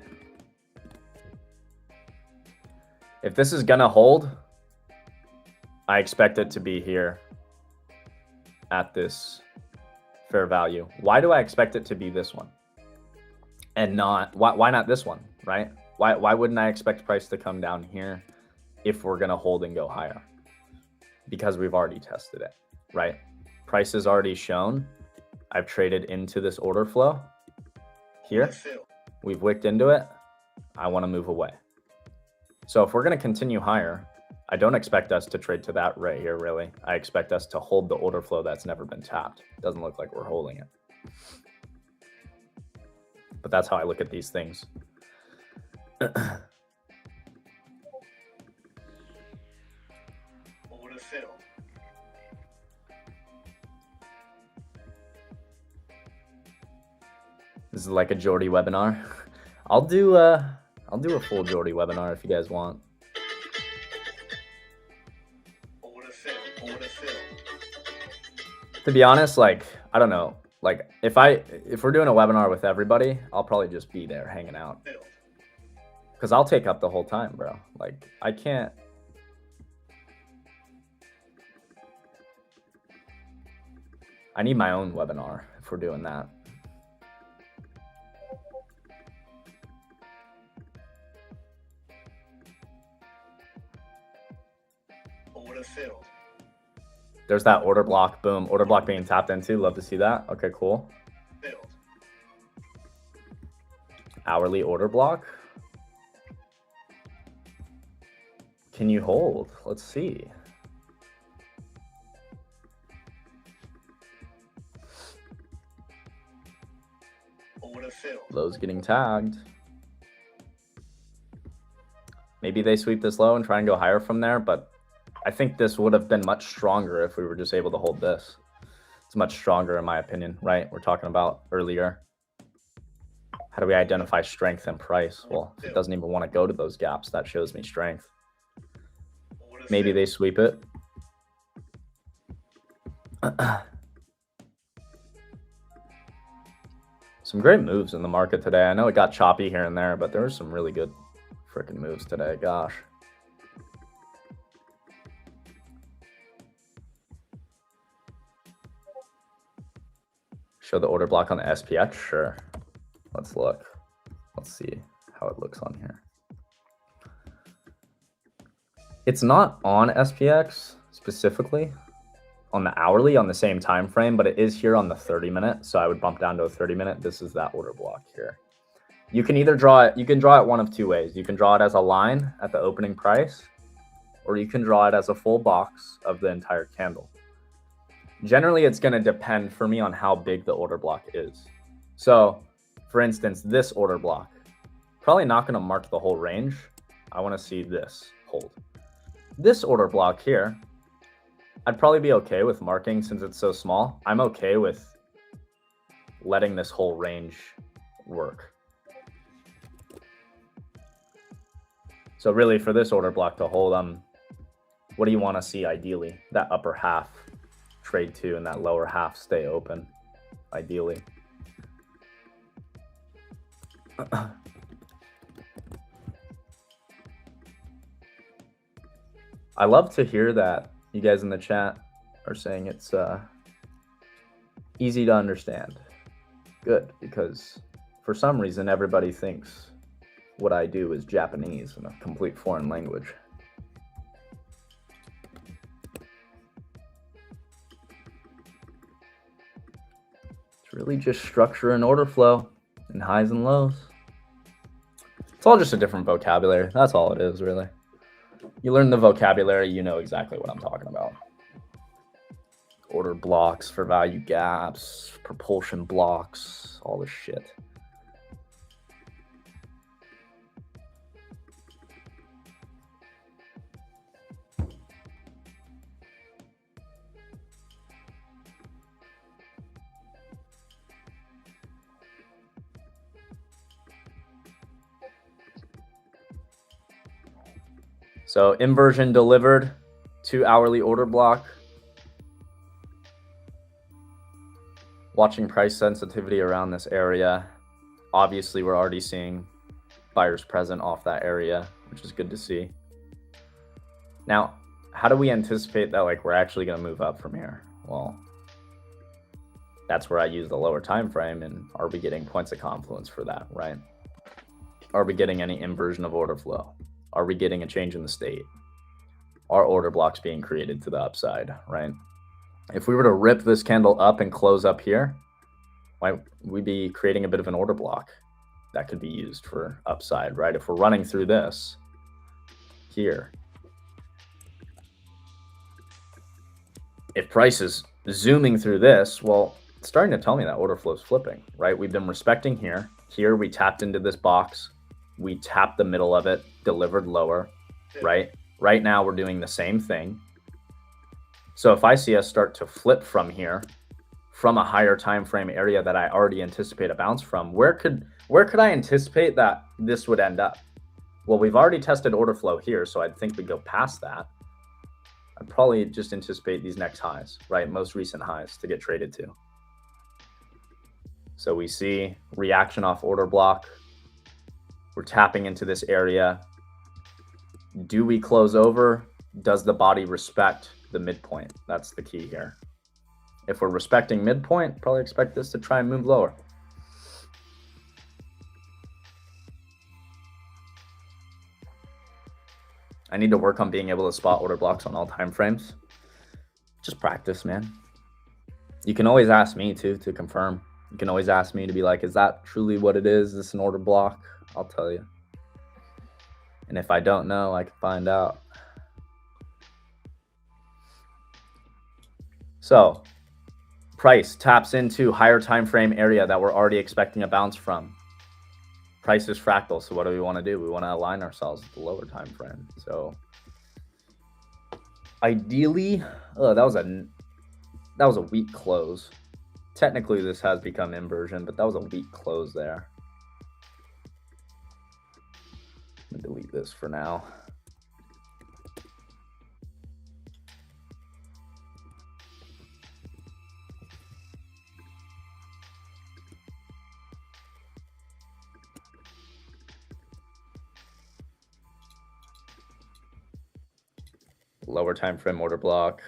If this is gonna hold, I expect it to be here at this fair value. Why do I expect it to be this one? and not, why not this one, right? Why wouldn't I expect price to come down here if we're going to hold and go higher? Because we've already tested it, right? Price is already shown. I've traded into this order flow here. We've wicked into it. I want to move away. So if we're going to continue higher, I don't expect us to trade to that right here, really. I expect us to hold the order flow that's never been tapped. Doesn't look like we're holding it. But that's how I look at these things. This is like a Jordy webinar. I'll do a full Jordy webinar if you guys want. To be honest, like, I don't know. Like, if we're doing a webinar with everybody, I'll probably just be there hanging out. Because I'll take up the whole time, bro. Like, I can't. I need my own webinar if we're doing that. There's that order block. Boom. Order block being tapped into. Love to see that. Okay, cool. Hourly order block. Can you hold? Let's see. Low's getting tagged. Maybe they sweep this low and try and go higher from there, but I think this would have been much stronger if we were just able to hold this. It's much stronger in my opinion, right? We're talking about earlier. How do we identify strength and price? Well, if it doesn't even want to go to those gaps, that shows me strength. Maybe they sweep it. Some great moves in the market today. I know it got choppy here and there, but there were some really good freaking moves today. Gosh. Show the order block on the SPX? Sure. Let's look. Let's see how it looks on here. It's not on SPX specifically, on the hourly on the same time frame, but it is here on the 30-minute. So I would bump down to a 30-minute. This is that order block here. You can either draw it, you can draw it one of two ways. You can draw it as a line at the opening price, or you can draw it as a full box of the entire candle. Generally, it's going to depend for me on how big the order block is. So, for instance, this order block, probably not going to mark the whole range. I want to see this hold. This order block here, I'd probably be okay with marking since it's so small. I'm okay with letting this whole range work. So really for this order block to hold, what do you want to see ideally? That upper half trade to and that lower half stay open, ideally. I love to hear that you guys in the chat are saying it's easy to understand. Good, because for some reason everybody thinks what I do is Japanese in a complete foreign language. It's really just structure and order flow and highs and lows. It's all just a different vocabulary. That's all it is, really. You learn the vocabulary, you know exactly what I'm talking about. Order blocks for value gaps, propulsion blocks, all this shit. So inversion delivered, 2 hourly order block. Watching price sensitivity around this area. Obviously, we're already seeing buyers present off that area, which is good to see. Now, how do we anticipate that like we're actually going to move up from here? Well, That's where I use the lower time frame. And are we getting points of confluence for that, right? Are we getting any inversion of order flow? Are we getting a change in the state? Are order blocks being created to the upside, right? If we were to rip this candle up and close up here, might we be creating a bit of an order block that could be used for upside, right? If we're running through this here, if price is zooming through this, well, it's starting to tell me that order flow is flipping, right? We've been respecting here. Here we tapped into this box. We tapped the middle of it, delivered lower, right? Right now we're doing the same thing. So if I see us start to flip from here, from a higher time frame area that I already anticipate a bounce from, where could I anticipate that this would end up? Well, we've already tested order flow here, so I'd think we'd go past that. I'd probably just anticipate these next highs, right? Most recent highs to get traded to. So we see reaction off order block. We're tapping into this area. Do we close over? Does the body respect the midpoint? That's the key here. If we're respecting midpoint, probably expect this to try and move lower. I need to work on being able to spot order blocks on all time frames. Just practice, man. You can always ask me too to confirm. You can always ask me to be like, is that truly what it is? Is this an order block? I'll tell you. And if I don't know, I can find out. So price taps into higher time frame area that we're already expecting a bounce from. Price is fractal, so what do we want to do? We want to align ourselves with the lower time frame. So ideally, that was a weak close. Technically, this has become inversion, but that was a weak close there. I'm gonna delete this for now. Lower time frame order block.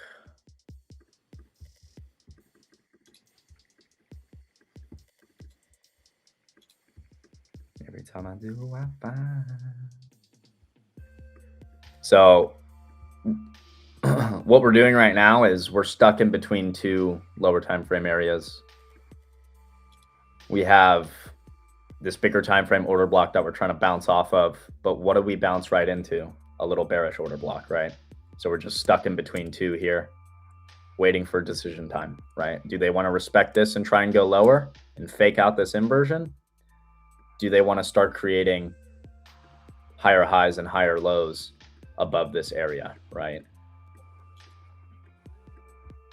Every time I do, I find. So what we're doing right now is we're stuck in between two lower time frame areas. We have this bigger time frame order block that we're trying to bounce off of, but what do we bounce right into? A little bearish order block, right? So we're just stuck in between two here, waiting for decision time, right? Do they want to respect this and try and go lower and fake out this inversion? Do they want to start creating higher highs and higher lows above this area, right?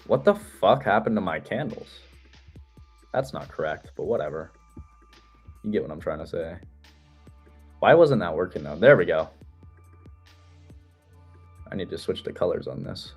What the fuck happened to my candles? That's not correct, but whatever. You get what I'm trying to say. Why wasn't that working though? There we go. I need to switch the colors on this.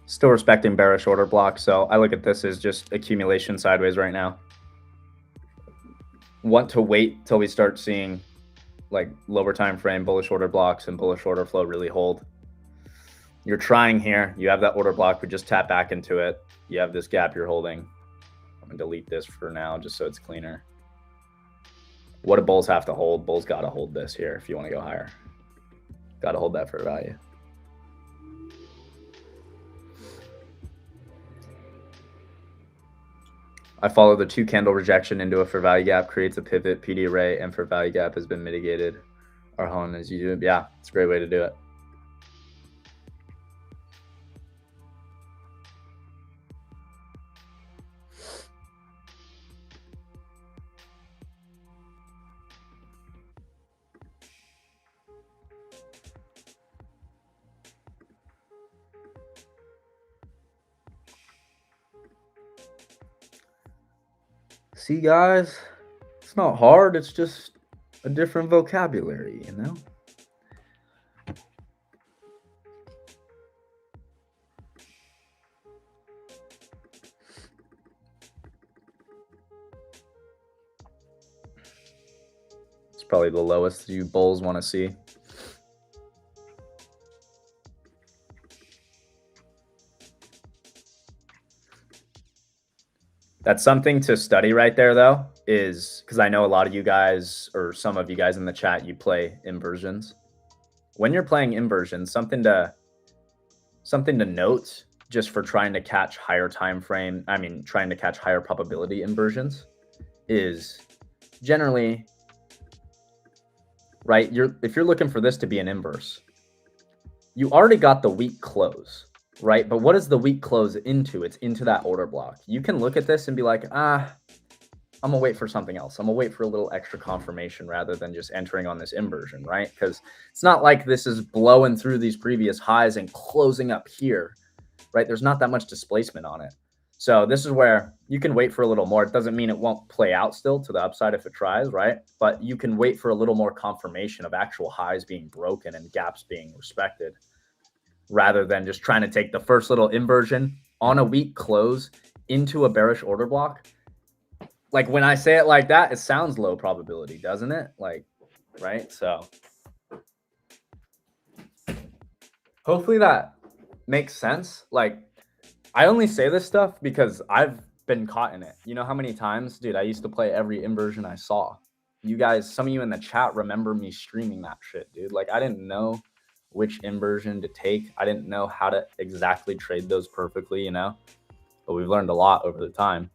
Still respecting bearish order block, so I look at this as just accumulation sideways right now. Want to wait till we start seeing like lower time frame bullish order blocks and bullish order flow really hold. You're trying here. You have that order block. We just tap back into it. You have this gap you're holding. I'm gonna delete this for now just so it's cleaner. What do bulls have to hold? Bulls got to hold this here if you want to go higher. Got to hold that for value. I follow the 2 candle rejection into a for value gap, creates a pivot, PD array, and for value gap has been mitigated. Our home is YouTube. Yeah, it's a great way to do it. See, guys, it's not hard. It's just a different vocabulary, you know? probably the lowest you bulls want to see. That's something to study right there, though, is because I know a lot of you guys, or some of you guys in the chat, you play inversions. When you're playing inversions, something to note just for trying to catch higher time frame, trying to catch higher probability inversions is generally, right, if you're looking for this to be an inverse, you already got the weak close. Right? But what is the weak close into? It's into that order block. You can look at this and be like, I'm going to wait for something else. I'm going to wait for a little extra confirmation rather than just entering on this inversion, right? Because it's not like this is blowing through these previous highs and closing up here, right? There's not that much displacement on it. So this is where you can wait for a little more. It doesn't mean it won't play out still to the upside if it tries, right? But you can wait for a little more confirmation of actual highs being broken and gaps being respected, rather than just trying to take the first little inversion on a weak close into a bearish order block. Like when I say it like that, it sounds low probability, doesn't it? Like, right? So hopefully that makes sense. Like, I only say this stuff because I've been caught in it. You know how many times, dude, I used to play every inversion I saw. You guys, some of you in the chat remember me streaming that shit, dude. Like, I didn't know which inversion to take. I didn't know how to exactly trade those perfectly, you know, but we've learned a lot over the time.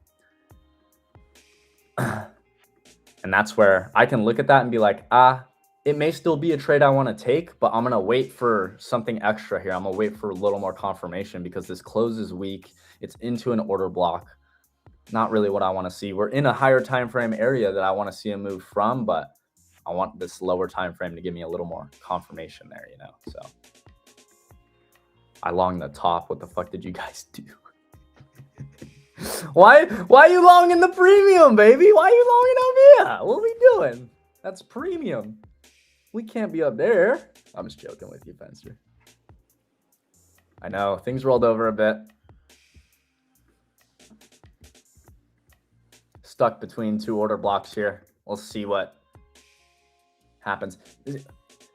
And that's where I can look at that and be like, it may still be a trade I want to take, but I'm going to wait for something extra here. I'm going to wait for a little more confirmation because this close is weak. It's into an order block. Not really what I want to see. We're in a higher time frame area that I want to see a move from, but I want this lower time frame to give me a little more confirmation there, you know. So I long the top. What the fuck did you guys do? Why are you longing the premium, baby? Why are you longing up here? What are we doing? That's premium. We can't be up there. I'm just joking with you, Fenster. I know things rolled over a bit. Stuck between two order blocks here. We'll see what happens. This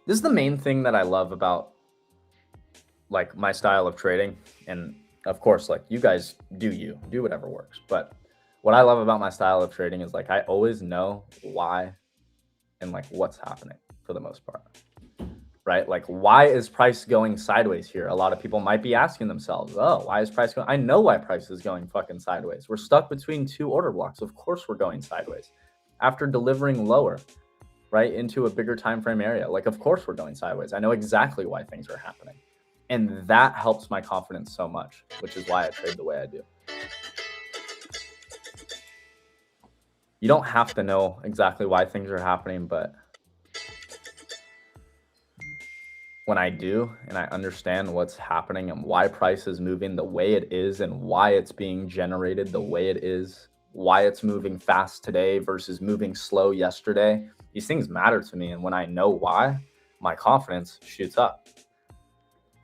is the main thing that I love about like my style of trading. And of course, like you guys do whatever works. But what I love about my style of trading is like I always know why and like what's happening for the most part. Right? Like, why is price going sideways here? A lot of people might be asking themselves, oh, why is price going? I know why price is going fucking sideways. We're stuck between two order blocks. Of course we're going sideways after delivering lower, right, into a bigger time frame area. Like, of course we're going sideways. I know exactly why things are happening. And that helps my confidence so much, which is why I trade the way I do. You don't have to know exactly why things are happening, but when I do and I understand what's happening and why price is moving the way it is and why it's being generated the way it is, why it's moving fast today versus moving slow yesterday, these things matter to me. And when I know why, my confidence shoots up.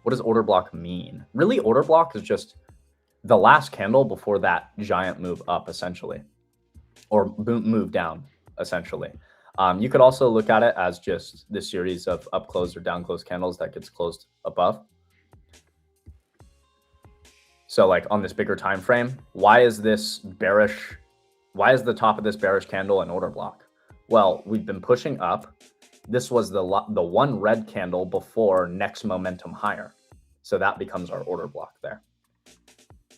What does order block mean? Really, order block is just the last candle before that giant move up, essentially, or move down, essentially. You could also look at it as just this series of up close or down close candles that gets closed above. So like on this bigger time frame, why is this bearish? Why is the top of this bearish candle an order block? Well, we've been pushing up. This was the one red candle before next momentum higher. So that becomes our order block there.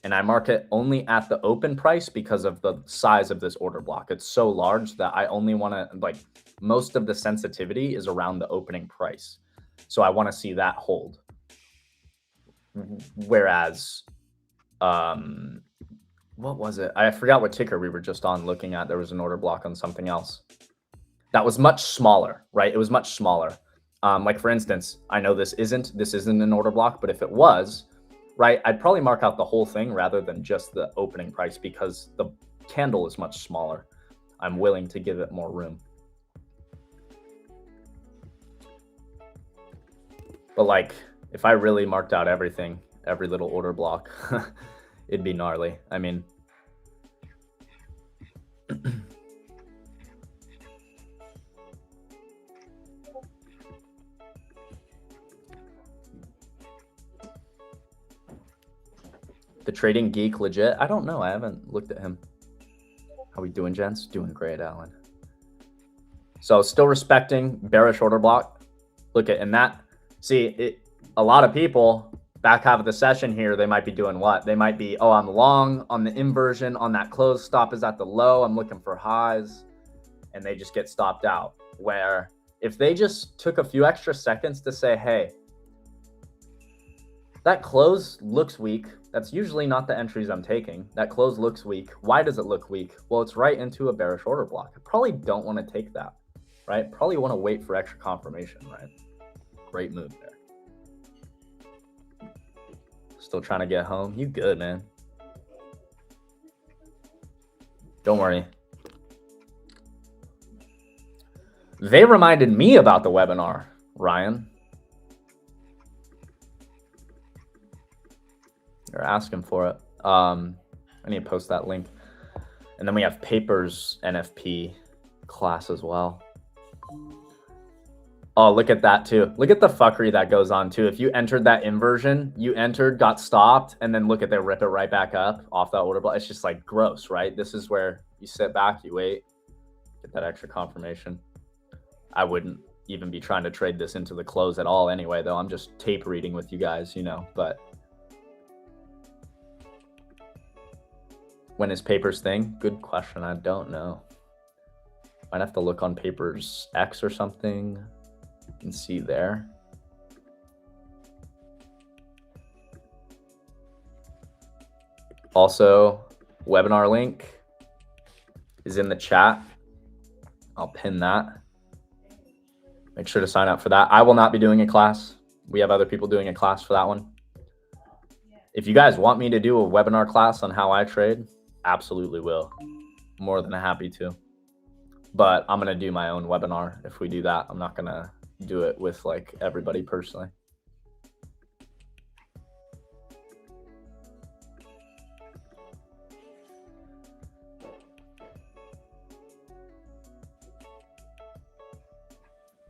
And I mark it only at the open price because of the size of this order block. It's so large that I only want to, like, most of the sensitivity is around the opening price. So I want to see that hold. Whereas, what was it? I forgot what ticker we were just on looking at. There was an order block on something else that was much smaller, right? It was much smaller. Like for instance, I know this isn't an order block, but if it was, right, I'd probably mark out the whole thing rather than just the opening price because the candle is much smaller. I'm willing to give it more room. But like, if I really marked out everything, every little order block, it'd be gnarly. I mean, The Trading Geek legit? I don't know. I haven't looked at him. How we doing, gents? Doing great, Alan. So still respecting bearish order block. Look at in that. See, a lot of people back half of the session here, they might be doing what? They might be, oh, I'm long on the inversion on that close. Stop is at the low. I'm looking for highs. And they just get stopped out. Where if they just took a few extra seconds to say, hey, that close looks weak. That's usually not the entries I'm taking. That close looks weak. Why does it look weak? Well, it's right into a bearish order block. I probably don't want to take that, right? Probably want to wait for extra confirmation, right? Great move there. Still trying to get home. You good, man. Don't worry. They reminded me about the webinar, Ryan. They're asking for it. I need to post that link. And then we have Papers NFP class as well. Oh, look at that too. Look at the fuckery that goes on too. If you entered that inversion, you entered, got stopped, and then look at they rip it right back up off that order block. It's just like gross, right? This is where you sit back, you wait, get that extra confirmation. I wouldn't even be trying to trade this into the close at all anyway, though. I'm just tape reading with you guys, you know, but when is Papers thing? Good question. I don't know. Might have to look on Papers X or something and see there. Also, webinar link is in the chat. I'll pin that. Make sure to sign up for that. I will not be doing a class. We have other people doing a class for that one. If you guys want me to do a webinar class on how I trade, absolutely will. More than happy to. But I'm going to do my own webinar if we do that. I'm not going to do it with like everybody personally.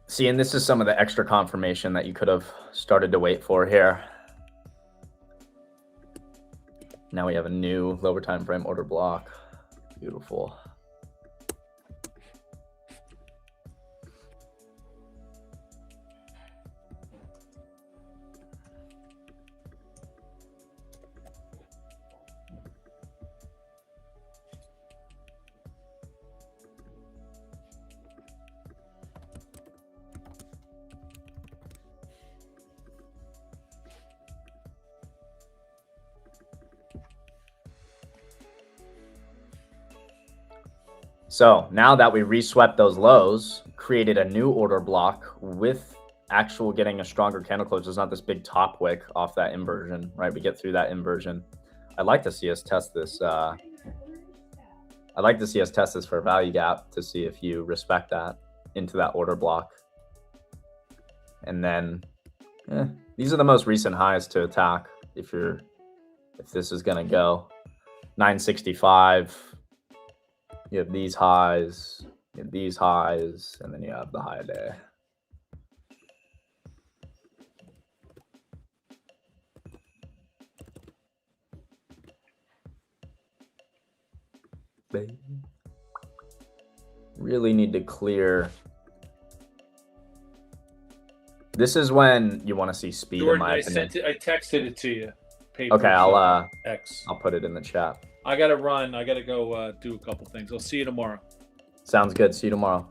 See, and this is some of the extra confirmation that you could have started to wait for here. Now we have a new lower time frame order block. Beautiful. So now that we reswept those lows, created a new order block with actual getting a stronger candle close. There's not this big top wick off that inversion, right? We get through that inversion. I'd like to see us test this. I'd like to see us test this for a value gap to see if you respect that into that order block. And then these are the most recent highs to attack if this is going to go 965. You have these highs, you have these highs, and then you have the high day. Really need to clear. This is when you want to see speed, Jordan, in my opinion. I texted it to you. Papers, Okay, I'll put it in the chat. I gotta run. I gotta go do a couple things. I'll see you tomorrow. Sounds good. See you tomorrow.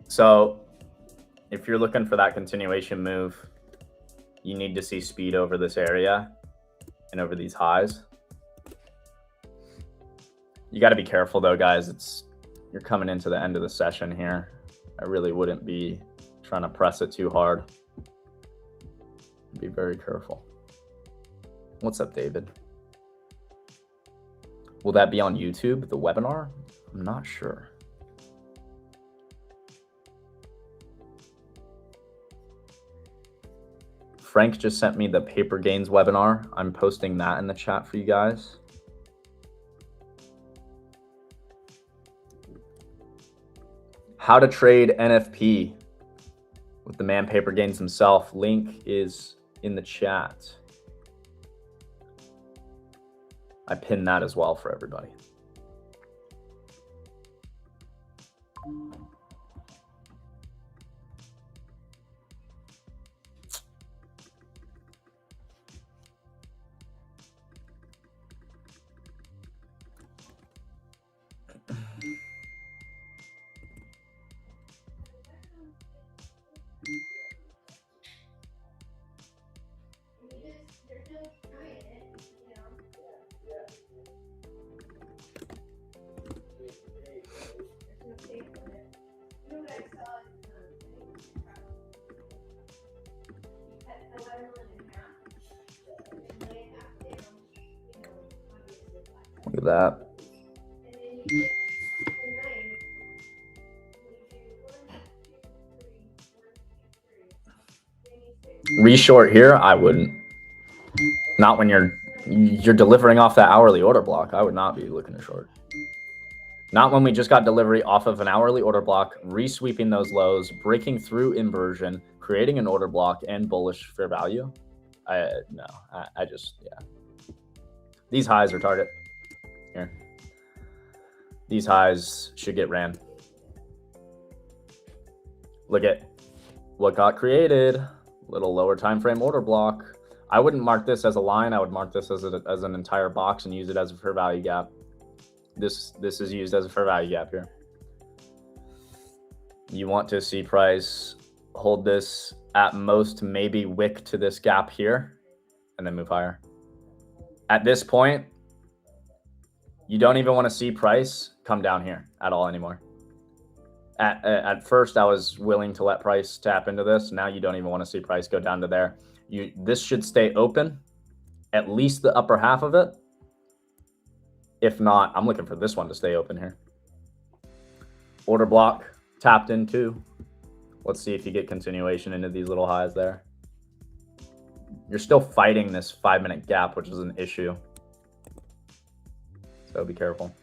So if you're looking for that continuation move, you need to see speed over this area and over these highs. You got to be careful though, guys. You're coming into the end of the session here. I really wouldn't be trying to press it too hard. Be very careful. What's up, David? Will that be on YouTube, the webinar? I'm not sure. Frank just sent me the paper gains webinar. I'm posting that in the chat for you guys. How to trade NFP with the man paper gains himself. Link is in the chat. I pinned that as well for everybody. Look at that. Reshort here, I wouldn't. Not when you're delivering off that hourly order block. I would not be looking to short. Not when we just got delivery off of an hourly order block, resweeping those lows, breaking through inversion, creating an order block and bullish fair value. I just, yeah. These highs are target here. These highs should get ran. Look at what got created. Little lower time frame order block. I wouldn't mark this as a line. I would mark this as an entire box and use it as a fair value gap. This is used as a fair value gap here. You want to see price hold this at most, maybe wick to this gap here and then move higher. At this point, you don't even want to see price come down here at all anymore. At first, I was willing to let price tap into this. Now you don't even want to see price go down to there. This should stay open, at least the upper half of it. If not, I'm looking for this one to stay open here. Order block tapped into. Let's see if you get continuation into these little highs there. You're still fighting this 5-minute gap, which is an issue. So be careful.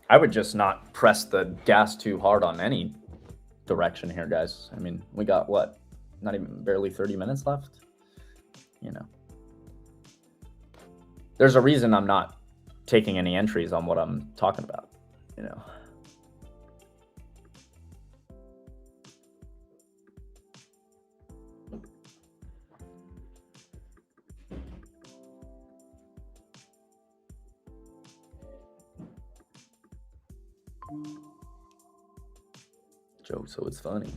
I would just not press the gas too hard on any direction here, guys. I mean, we got what? Not even barely 30 minutes left. You know, there's a reason I'm not taking any entries on what I'm talking about, you know. Joke, so it's funny.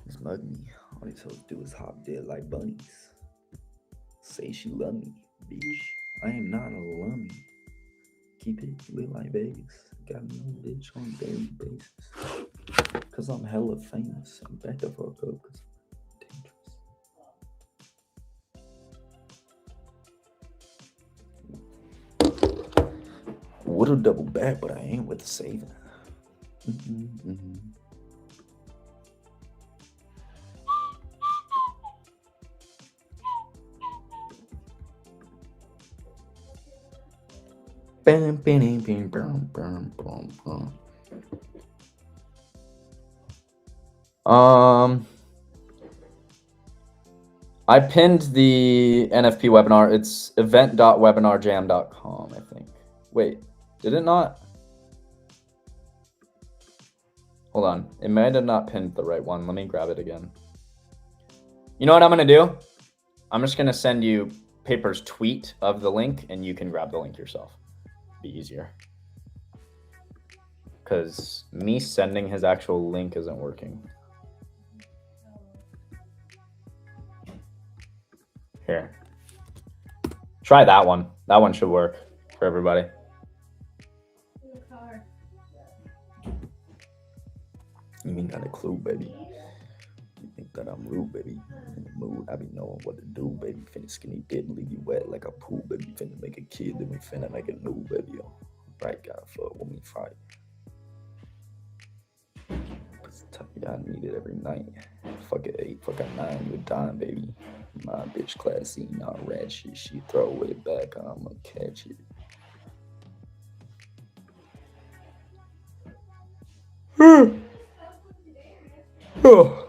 It's mug me. All these hoes do is hop dead like bunnies. Say she love me, bitch. I am not a lummy. Keep it lit like Vegas. Got no bitch on a daily basis. Cause I'm hella famous. I'm back the fuck up cause I'm dangerous. Would've double back, but I ain't with the saving. I pinned the NFP webinar. It's event.webinarjam.com, I think. Wait, did it not? Hold on. It might have not pinned the right one. Let me grab it again. You know what I'm going to do? I'm just going to send you Paper's tweet of the link, and you can grab the link yourself. Be easier. Because me sending his actual link isn't working. Here. Try that one. That one should work for everybody. You ain't got a clue, baby. You think that I'm rude, baby. In the mood, I be knowing what to do, baby. Finna skinny dip, leave you wet like a pool, baby. Finna make a kid, then we finna make a new baby. Yo. Right, gotta fuck with me, fight. Yeah, I need it every night. Fuck it 8, fuck at 9, you a dime, baby. My bitch classy, not ratchet. She throw it back, I'ma catch it. Oh.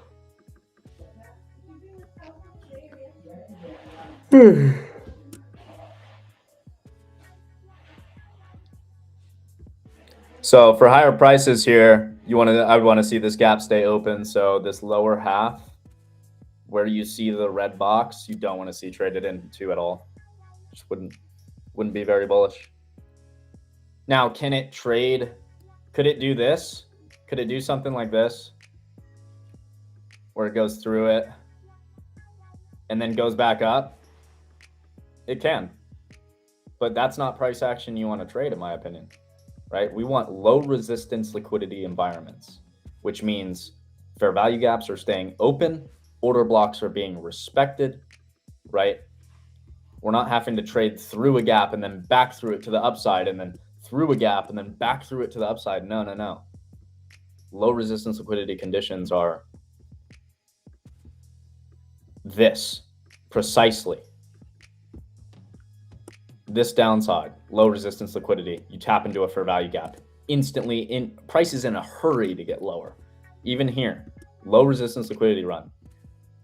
So for higher prices here, I would want to see this gap stay open. So this lower half where you see the red box, you don't want to see traded into at all. Just wouldn't be very bullish. Now, can it trade? Could it do this? Could it do something like this where it goes through it and then goes back up? It can, but that's not price action you want to trade, in my opinion, right? We want low resistance liquidity environments, which means fair value gaps are staying open, order blocks are being respected, right? We're not having to trade through a gap and then back through it to the upside and then through a gap and then back through it to the upside. No. Low resistance liquidity conditions are this precisely. This downside, low resistance liquidity, you tap into a fair value gap instantly. Price is in a hurry to get lower. Even here, low resistance liquidity run.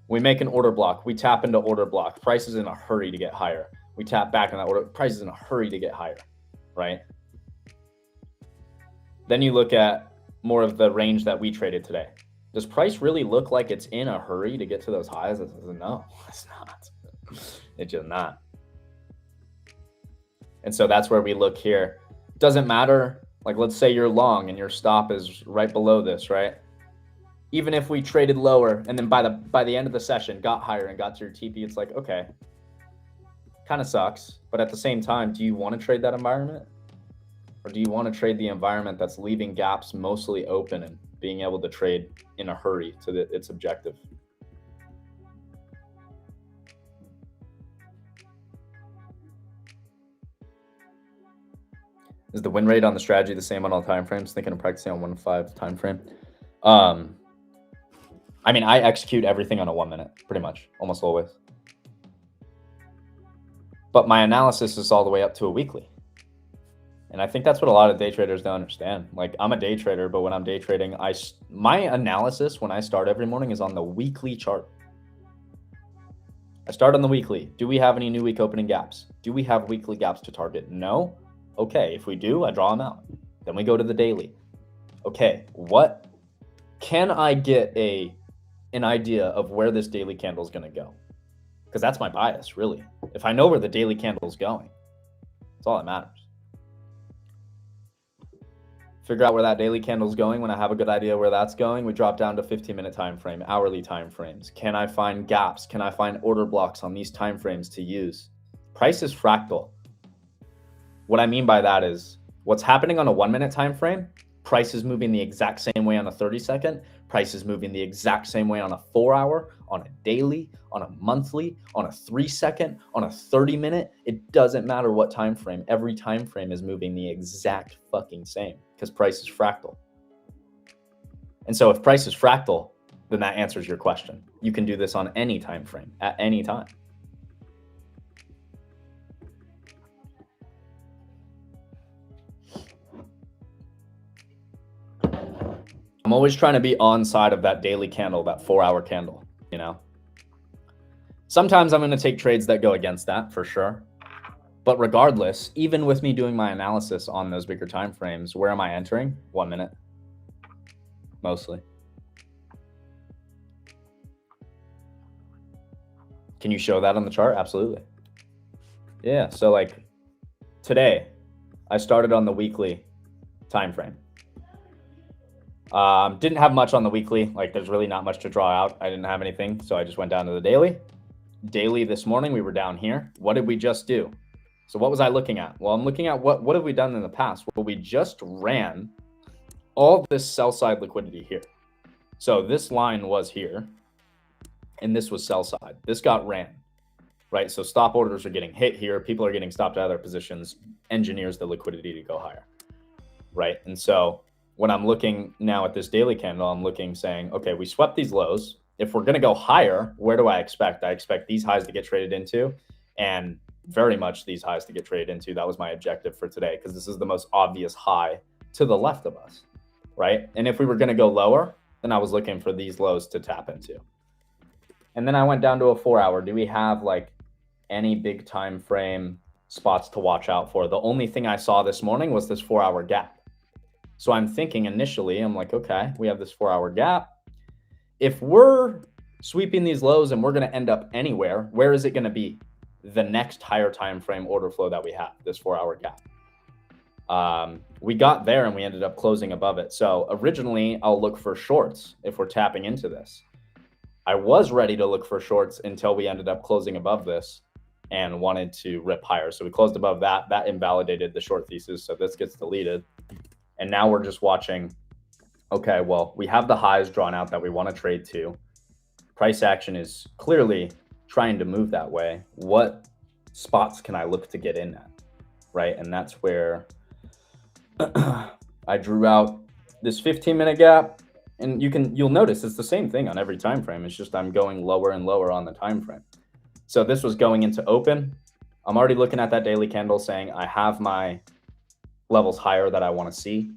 We make an order block, we tap into order block. Price is in a hurry to get higher. We tap back in that order, price is in a hurry to get higher, right? Then you look at more of the range that we traded today. Does price really look like it's in a hurry to get to those highs? No, it's not. It's just not. And so that's where we look here. Doesn't matter, like let's say you're long and your stop is right below this, right? Even if we traded lower and then by the end of the session got higher and got to your TP, it's like, okay, kind of sucks. But at the same time, do you want to trade that environment? Or do you want to trade the environment that's leaving gaps mostly open and being able to trade in a hurry to its objective? Is the win rate on the strategy the same on all time frames? Thinking of practicing on 1 to 5 time frame. I mean, I execute everything on a 1 minute, pretty much, almost always. But my analysis is all the way up to a weekly. And I think that's what a lot of day traders don't understand. Like, I'm a day trader, but when I'm day trading, my analysis when I start every morning is on the weekly chart. I start on the weekly. Do we have any new week opening gaps? Do we have weekly gaps to target? No. Okay, if we do, I draw them out. Then we go to the daily. Okay, what can I get an idea of where this daily candle is going to go? Because that's my bias, really. If I know where the daily candle is going, that's all that matters. Figure out where that daily candle is going. When I have a good idea where that's going, we drop down to 15-minute time frame, hourly time frames. Can I find gaps? Can I find order blocks on these time frames to use? Price is fractal. What I mean by that is what's happening on a 1 minute time frame, price is moving the exact same way on a 30-second, price is moving the exact same way on a 4-hour, on a daily, on a monthly, on a 3-second, on a 30-minute. It doesn't matter what time frame. Every time frame is moving the exact fucking same because price is fractal. And so if price is fractal, then that answers your question. You can do this on any time frame at any time. I'm always trying to be on side of that daily candle, that 4-hour candle, you know? Sometimes I'm going to take trades that go against that for sure. But regardless, even with me doing my analysis on those bigger time frames, where am I entering? 1 minute. Mostly. Can you show that on the chart? Absolutely. Yeah, so like today, I started on the weekly time frame. Didn't have much on the weekly. Like there's really not much to draw out. I didn't have anything. So I just went down to the daily. Daily this morning, we were down here. What did we just do? So what was I looking at? Well, I'm looking at what have we done in the past? Well, we just ran all this sell side liquidity here. So this line was here. and this was sell side. This got ran, right? So stop orders are getting hit here. People are getting stopped out of their positions, engineers the liquidity to go higher, right? And so when I'm looking now at this daily candle, I'm looking saying, okay, we swept these lows. If we're going to go higher, where do I expect? I expect these highs to get traded into, and very much these highs to get traded into. That was my objective for today, because this is the most obvious high to the left of us, right? And if we were going to go lower, then I was looking for these lows to tap into. And then I went down to a 4 hour. Do we have like any big time frame spots to watch out for? The only thing I saw this morning was this 4 hour gap. So I'm thinking initially, I'm like, okay, we have this 4 hour gap. If we're sweeping these lows and we're going to end up anywhere, where is it going to be? The next higher time frame order flow that we have, this 4 hour gap. We got there and we ended up closing above it. So originally I'll look for shorts if we're tapping into this. I was ready to look for shorts until we ended up closing above this and wanted to rip higher. So we closed above that. That invalidated the short thesis. So this gets deleted. And now we're just watching, okay, well, we have the highs drawn out that we want to trade to. Price action is clearly trying to move that way. What spots can I look to get in at, right? And that's where I drew out this 15-minute gap. And you'll notice it's the same thing on every time frame. It's just I'm going lower and lower on the time frame. So this was going into open. I'm already looking at that daily candle saying I have my levels higher that I want to see,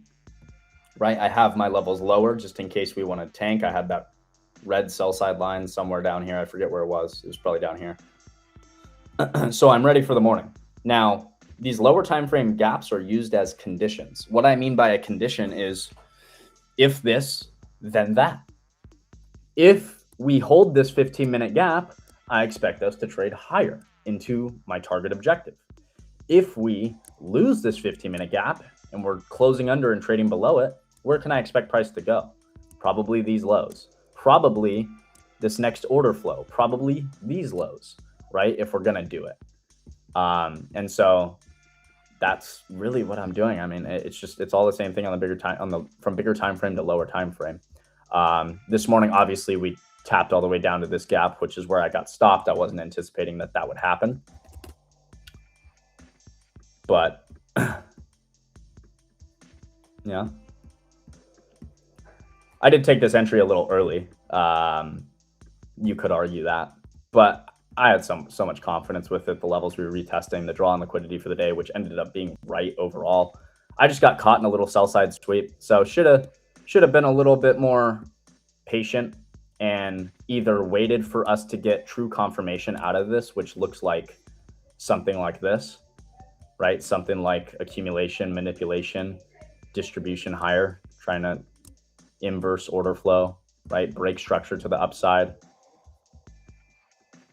right? I have my levels lower just in case we want to tank. I had that red sell side line somewhere down here. I forget where it was. It was probably down here. So I'm ready for the morning. Now, these lower time frame gaps are used as conditions. What I mean by a condition is if this, then that. If we hold this 15-minute gap, I expect us to trade higher into my target objective. If we lose this 15-minute gap and we're closing under and trading below it, where can I expect price to go? Probably these lows, probably this next order flow, probably these lows, right? If we're gonna do it. And so that's really what I'm doing. I mean, it's all the same thing on the bigger time, from bigger time frame to lower time frame. This morning, obviously we tapped all the way down to this gap, which is where I got stopped. I wasn't anticipating that would happen. But yeah, I did take this entry a little early. You could argue that, but I had so much confidence with it. The levels we were retesting, the draw on liquidity for the day, which ended up being right overall. I just got caught in a little sell side sweep. So should have been a little bit more patient and either waited for us to get true confirmation out of this, which looks like something like this, right? Something like accumulation, manipulation, distribution higher, trying to inverse order flow, right? Break structure to the upside.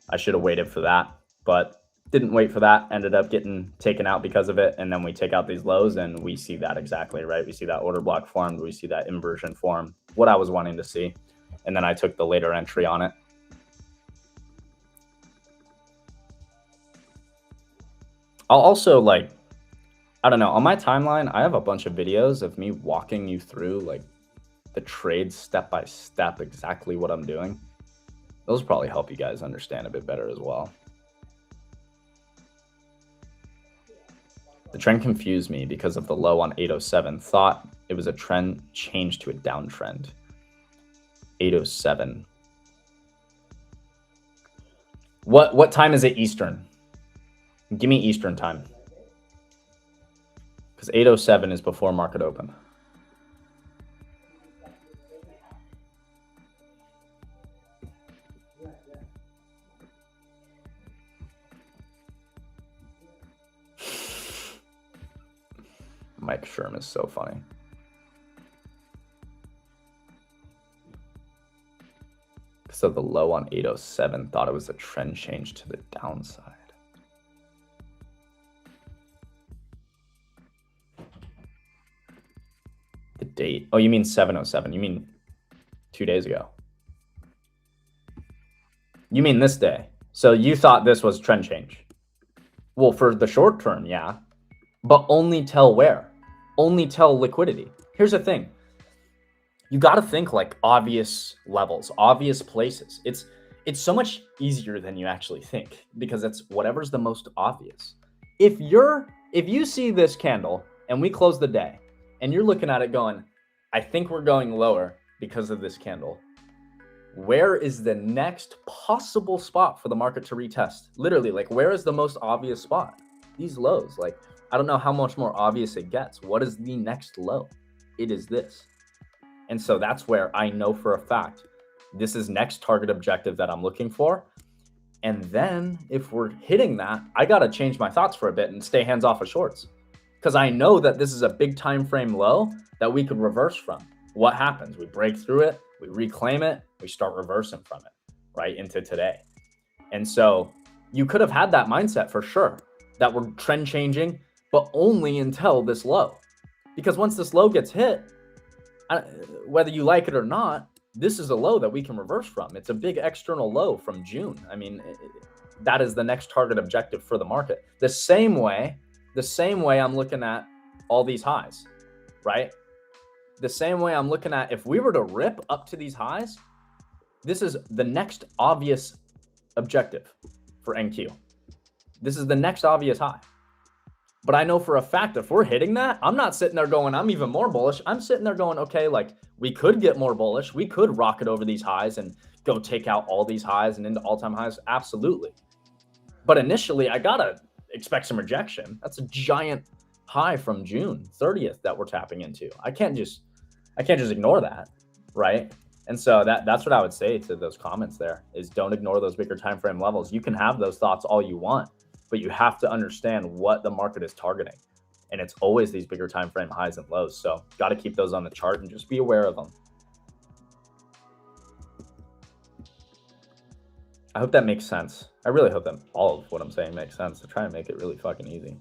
I should have waited for that, but didn't wait for that. Ended up getting taken out because of it. And then we take out these lows and we see that exactly, right? We see that order block formed. We see that inversion form, what I was wanting to see. And then I took the later entry on it. I'll also I don't know, on my timeline, I have a bunch of videos of me walking you through the trade step by step, exactly what I'm doing. Those probably help you guys understand a bit better as well. The trend confused me because of the low on 807. Thought it was a trend change to a downtrend. 807. What time is it Eastern? Give me Eastern time. Because 807 is before market open. Mike Sherm is so funny. So the low on 807 thought it was a trend change to the downside. The date. Oh, you mean 707. You mean 2 days ago. You mean this day. So you thought this was trend change. Well, for the short term, yeah. But only till where? Only till liquidity. Here's the thing. You got to think like obvious levels, obvious places. It's so much easier than you actually think because it's whatever's the most obvious. If you see this candle and we close the day and you're looking at it going, I think we're going lower because of this candle. Where is the next possible spot for the market to retest? Literally, like, where is the most obvious spot? These lows, like, I don't know how much more obvious it gets. What is the next low? It is this. And so that's where I know for a fact this is next target objective that I'm looking for. And then if we're hitting that, I got to change my thoughts for a bit and stay hands off of shorts because I know that this is a big time frame low that we could reverse from. What happens? We break through it, we reclaim it, we start reversing from it right into today. And so you could have had that mindset for sure that we're trend changing, but only until this low. Because once this low gets hit, whether you like it or not, this is a low that we can reverse from. It's a big external low from June. I mean, that is the next target objective for the market. The same way I'm looking at all these highs, right? The same way I'm looking at if we were to rip up to these highs, this is the next obvious objective for NQ. This is the next obvious high. But I know for a fact if we're hitting that, I'm not sitting there going, I'm even more bullish. I'm sitting there going, okay, like we could get more bullish. We could rocket over these highs and go take out all these highs and into all-time highs. Absolutely. But initially, I got to expect some rejection. That's a giant high from June 30th that we're tapping into. I can't just ignore that, right? And so that's what I would say to those comments there is don't ignore those bigger time frame levels. You can have those thoughts all you want, but you have to understand what the market is targeting. And it's always these bigger time frame highs and lows. So got to keep those on the chart and just be aware of them. I hope that makes sense. I really hope that all of what I'm saying makes sense. To try and make it really fucking easy.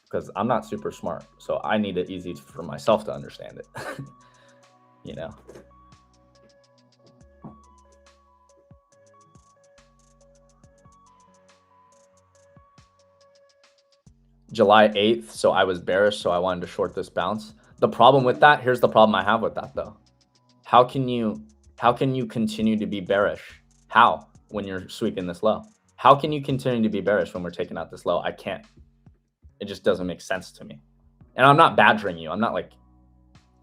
Because I'm not super smart. So I need it easy for myself to understand it. You know? July 8th, so I was bearish, so I wanted to short this bounce. The problem with that, here's the problem I have with that though. How can you continue to be bearish? How? When you're sweeping this low? How can you continue to be bearish when we're taking out this low? I can't. It just doesn't make sense to me. And I'm not badgering you. I'm not like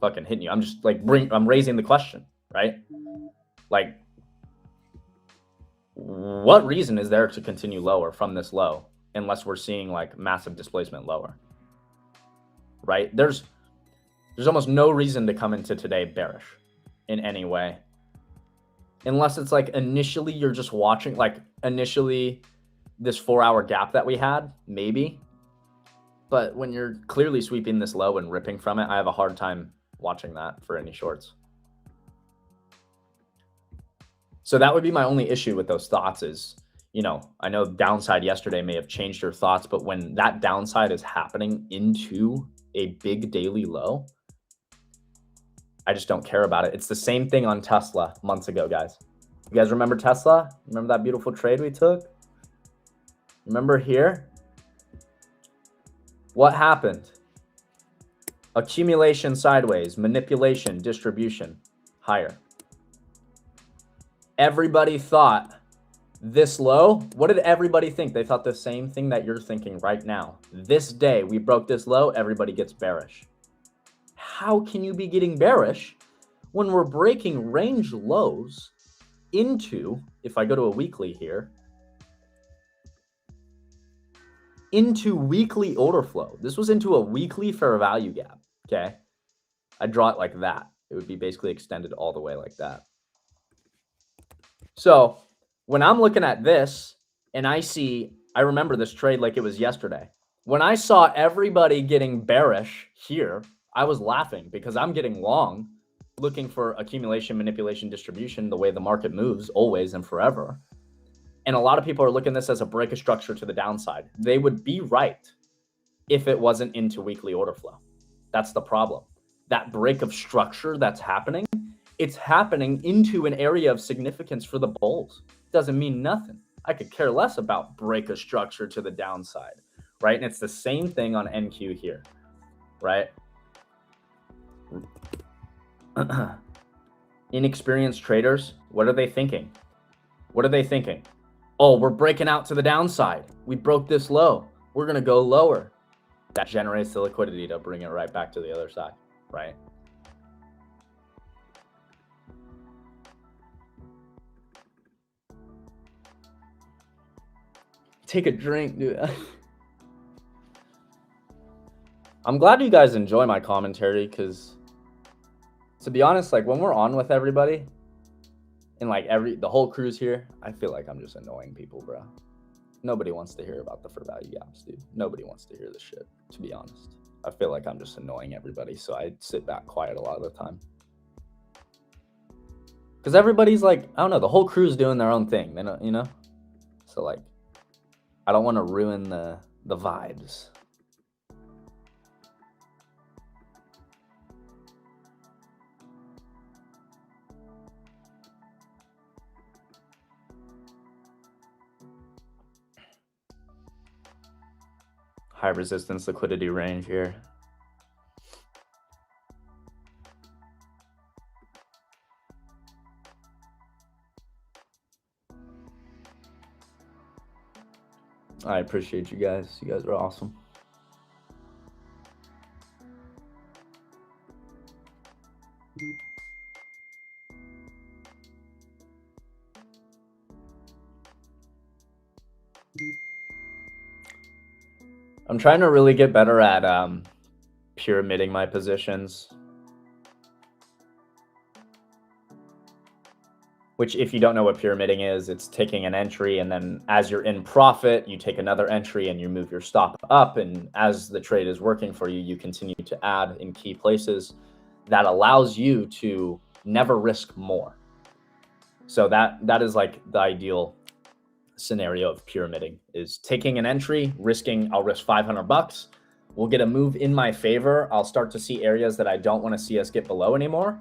fucking hitting you. I'm just like I'm raising the question, right? Like, what reason is there to continue lower from this low? Unless we're seeing like massive displacement lower, right? There's almost no reason to come into today bearish in any way. Unless it's like initially you're just watching, like initially this 4-hour gap that we had, maybe. But when you're clearly sweeping this low and ripping from it, I have a hard time watching that for any shorts. So that would be my only issue with those thoughts is, you know, I know downside yesterday may have changed your thoughts, but when that downside is happening into a big daily low, I just don't care about it. It's the same thing on Tesla months ago, guys. You guys remember Tesla? Remember that beautiful trade we took? Remember here? What happened? Accumulation sideways, manipulation, distribution, higher. Everybody thought this low, what did everybody think? They thought the same thing that you're thinking right now. This day, we broke this low, everybody gets bearish. How can you be getting bearish when we're breaking range lows into, if I go to a weekly here, into weekly order flow? This was into a weekly fair value gap, okay? I draw it like that. It would be basically extended all the way like that. So when I'm looking at this and I remember this trade like it was yesterday. When I saw everybody getting bearish here, I was laughing because I'm getting long, looking for accumulation, manipulation, distribution, the way the market moves always and forever. And a lot of people are looking at this as a break of structure to the downside. They would be right if it wasn't into weekly order flow. That's the problem. That break of structure that's happening, it's happening into an area of significance for the bulls. Doesn't mean nothing. I could care less about break of structure to the downside, right? And it's the same thing on NQ here, right? Inexperienced traders, what are they thinking? What are they thinking? Oh, we're breaking out to the downside. We broke this low. We're going to go lower. That generates the liquidity to bring it right back to the other side, right? Take a drink, dude. I'm glad you guys enjoy my commentary, because to be honest, like when we're on with everybody and like the whole crew's here, I feel like I'm just annoying people, bro. Nobody wants to hear about the fair value gaps, dude. Nobody wants to hear this shit, to be honest. I feel like I'm just annoying everybody, so I sit back quiet a lot of the time. Because everybody's like, I don't know, the whole crew's doing their own thing, you know? So like, I don't want to ruin the vibes. High resistance liquidity range here. I appreciate you guys. You guys are awesome. I'm trying to really get better at pyramiding my positions. Which, if you don't know what pyramiding is, it's taking an entry and then as you're in profit, you take another entry and you move your stop up. And as the trade is working for you, you continue to add in key places. That allows you to never risk more. So that is like the ideal scenario of pyramiding, is taking an entry, I'll risk $500. We'll get a move in my favor. I'll start to see areas that I don't want to see us get below anymore.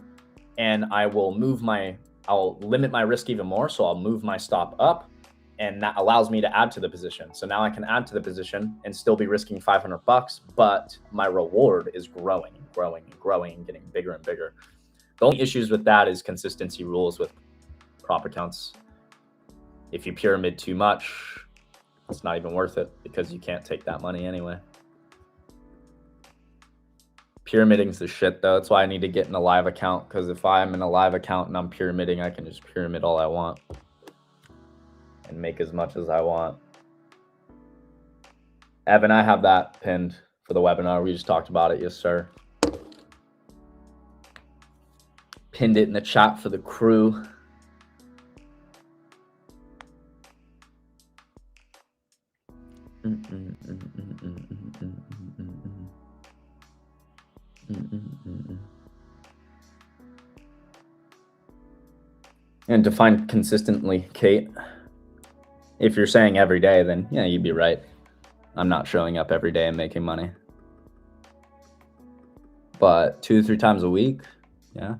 And I'll limit my risk even more. So I'll move my stop up, and that allows me to add to the position. So now I can add to the position and still be risking $500, but my reward is growing and growing and growing and getting bigger and bigger. The only issues with that is consistency rules with prop accounts. If you pyramid too much, it's not even worth it because you can't take that money anyway. Pyramiding's the shit though. That's why I need to get in a live account, because if I'm in a live account and I'm pyramiding, I can just pyramid all I want and make as much as I want. Evan, I have that pinned for the webinar. We just talked about it. Yes, sir. Pinned it in the chat for the crew. And define consistently, Kate. If you're saying every day, then yeah, you'd be right. I'm not showing up every day and making money. But 2 to 3 times a week, yeah.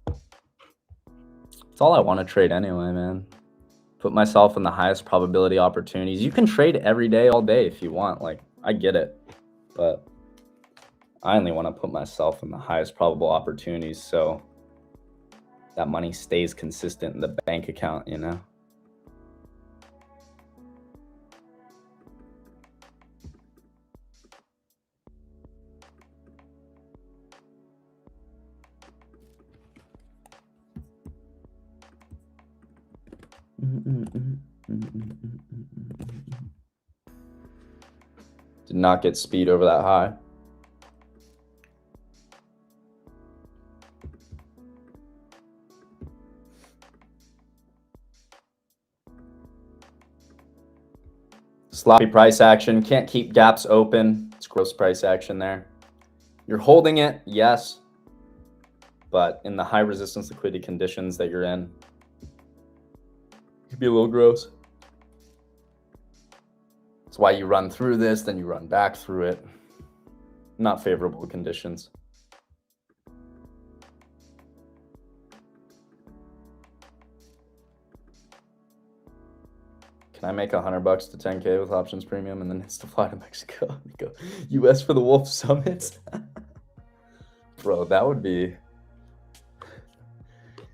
It's all I want to trade anyway, man. Put myself in the highest probability opportunities. You can trade every day, all day if you want. Like, I get it. But I only want to put myself in the highest probable opportunities so that money stays consistent in the bank account, you know? Did not get speed over that high. Sloppy price action. Can't keep gaps open. It's gross price action there. You're holding it, yes. But in the high resistance liquidity conditions that you're in, it could be a little gross. That's why you run through this, then you run back through it. Not favorable conditions. Can I make $100 to 10K with options premium and then it's to fly to Mexico? Go US for the Wolf Summits? Bro, that would be...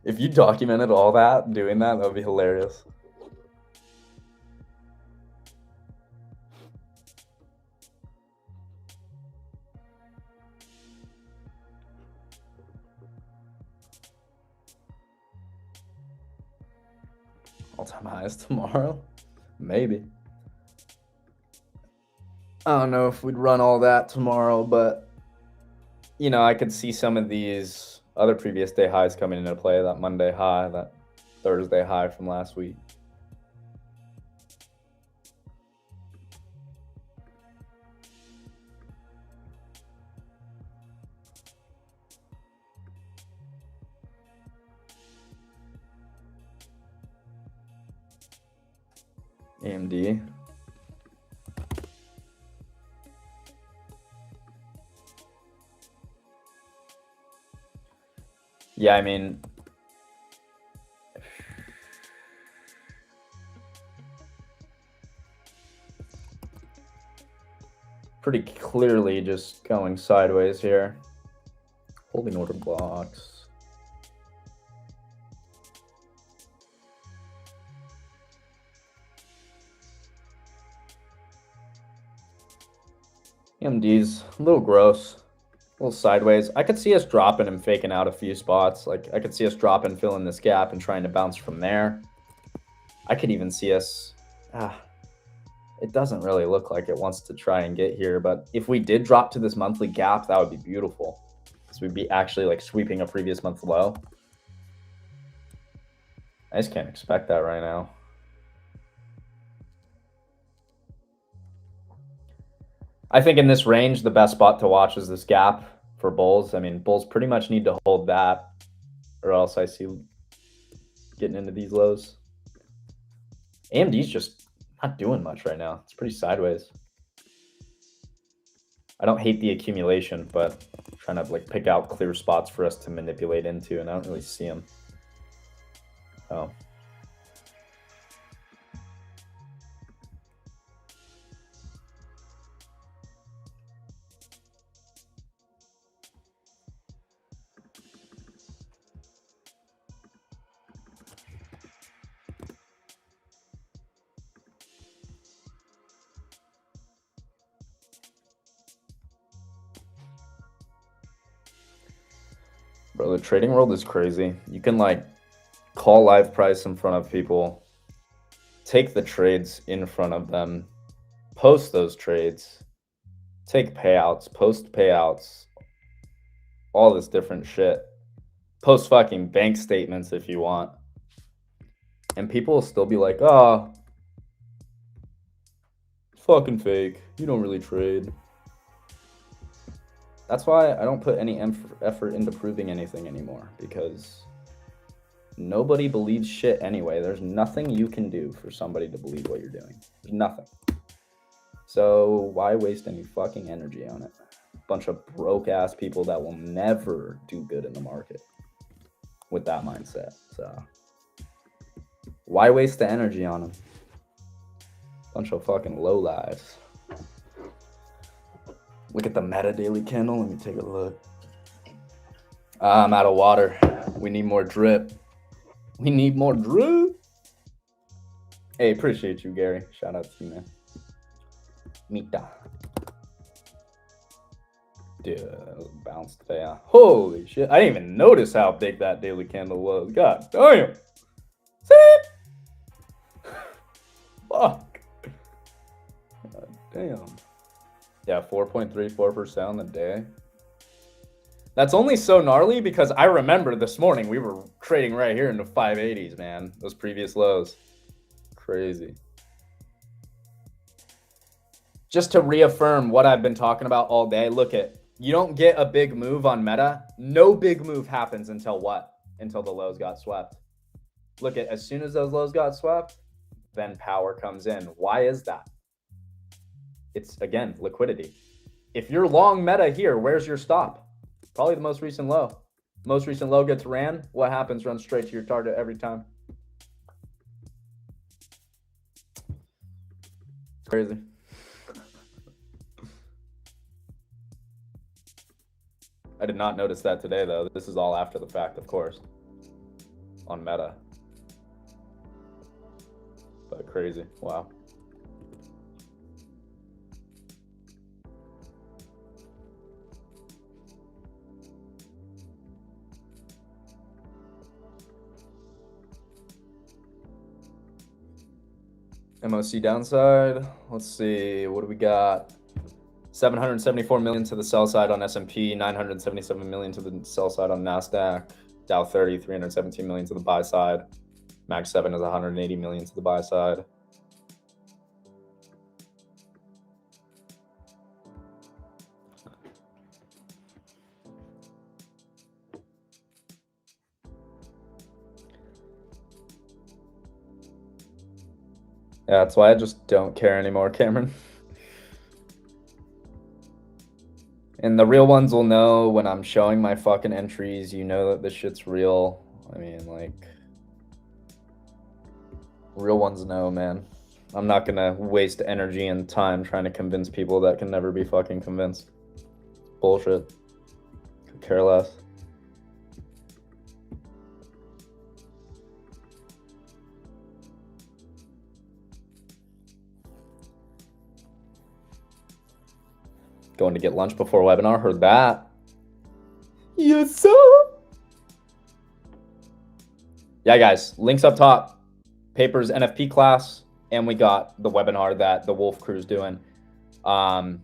If you documented all that, doing that, that would be hilarious. All-time highs tomorrow? Maybe. I don't know if we'd run all that tomorrow, but you know, I could see some of these other previous day highs coming into play. That Monday high, that Thursday high from last week. AMD. Yeah, I mean, pretty clearly just going sideways here. Holding order blocks. AMD's a little gross, a little sideways. I could see us dropping and faking out a few spots. Like I could see us dropping, filling this gap and trying to bounce from there. I could even see us, it doesn't really look like it wants to try and get here, but if we did drop to this monthly gap, that would be beautiful. Because we'd be actually like sweeping a previous month low. I just can't expect that right now. I think in this range, the best spot to watch is this gap for bulls. I mean, bulls pretty much need to hold that, or else I see getting into these lows. AMD's just not doing much right now. It's pretty sideways. I don't hate the accumulation, but I'm trying to like pick out clear spots for us to manipulate into, and I don't really see them. Oh. Bro, the trading world is crazy. You can like call live price in front of people, take the trades in front of them, post those trades, take payouts, post payouts, all this different shit. Post fucking bank statements if you want. And people will still be like, oh, fucking fake. You don't really trade. That's why I don't put any effort into proving anything anymore, because nobody believes shit anyway. There's nothing you can do for somebody to believe what you're doing. There's nothing. So why waste any fucking energy on it? Bunch of broke ass people that will never do good in the market with that mindset. So why waste the energy on them? Bunch of fucking low lives. Look at the meta daily candle. Let me take a look. I'm out of water. We need more drip. We need more drip. Hey, appreciate you, Gary. Shout out to you, man. Mita. Dude, that was bounced there. Holy shit. I didn't even notice how big that daily candle was. God damn. See? Fuck. God damn. Yeah, 4.34% on the day. That's only so gnarly because I remember this morning we were trading right here in the 580s, man. Those previous lows. Crazy. Just to reaffirm what I've been talking about all day, look at, you don't get a big move on meta. No big move happens until what? Until the lows got swept. Look at, as soon as those lows got swept, then power comes in. Why is that? It's, again, liquidity. If you're long meta here, where's your stop? Probably the most recent low. Most recent low gets ran. What happens? Runs straight to your target every time. It's crazy. I did not notice that today, though. This is all after the fact, of course, on meta. But crazy. Wow. MOC downside. Let's see. What do we got? 774 million to the sell side on S&P, 977 million to the sell side on NASDAQ, Dow 30, 317 million to the buy side. Mag 7 is 180 million to the buy side. Yeah, that's why I just don't care anymore, Cameron. And the real ones will know when I'm showing my fucking entries, you know that this shit's real. I mean, like, real ones know, man. I'm not gonna waste energy and time trying to convince people that can never be fucking convinced. Bullshit. Could care less. Going to get lunch before webinar. Heard that. Yes, sir. Yeah, guys. Links up top. Papers NFP class. And we got the webinar that the Wolf Crew's doing. Not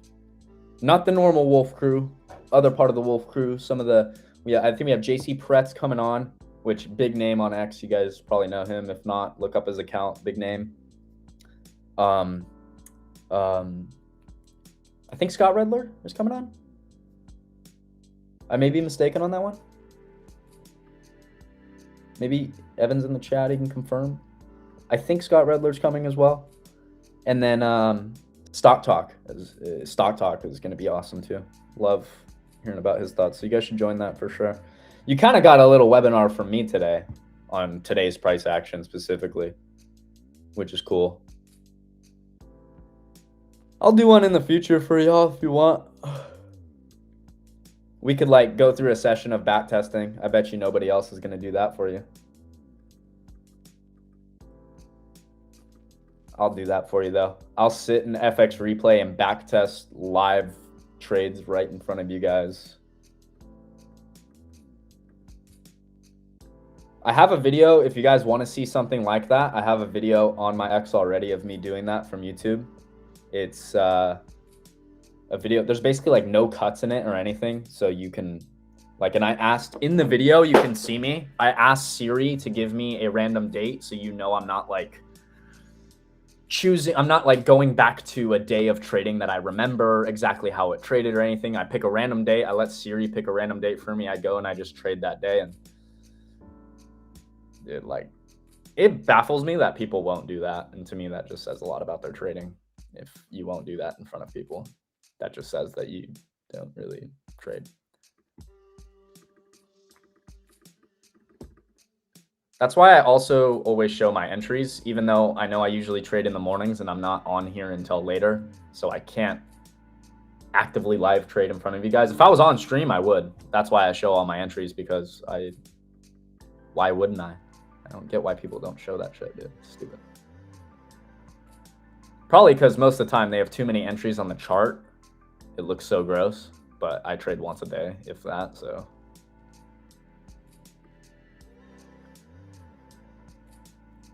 the normal Wolf Crew. Other part of the Wolf Crew. Some of the... I think we have JC Pretz coming on. Which, big name on X. You guys probably know him. If not, look up his account. Big name. I think Scott Redler is coming on. I may be mistaken on that one. Maybe Evan's in the chat, he can confirm. I think Scott Redler's coming as well. And then Stock Talk is going to be awesome too. Love hearing about his thoughts. So you guys should join that for sure. You kind of got a little webinar from me today on today's price action specifically, which is cool. I'll do one in the future for y'all if you want. We could like go through a session of back testing. I bet you nobody else is going to do that for you. I'll do that for you though. I'll sit in FX replay and back test live trades right in front of you guys. I have a video. If you guys want to see something like that, I have a video on my X already of me doing that from YouTube. It's a video. There's basically like no cuts in it or anything. So you can like, and I asked in the video, you can see me. I asked Siri to give me a random date. So, you know, I'm not like choosing, I'm not like going back to a day of trading that I remember exactly how it traded or anything. I pick a random date. I let Siri pick a random date for me. I go and I just trade that day. And dude, like, it baffles me that people won't do that. And to me, that just says a lot about their trading. If you won't do that in front of people, that just says that you don't really trade. That's why I also always show my entries, even though I know I usually trade in the mornings and I'm not on here until later. So I can't actively live trade in front of you guys. If I was on stream, I would. That's why I show all my entries, because why wouldn't I? I don't get why people don't show that shit, dude. It's stupid. Probably because most of the time they have too many entries on the chart. It looks so gross, but I trade once a day, if that, so.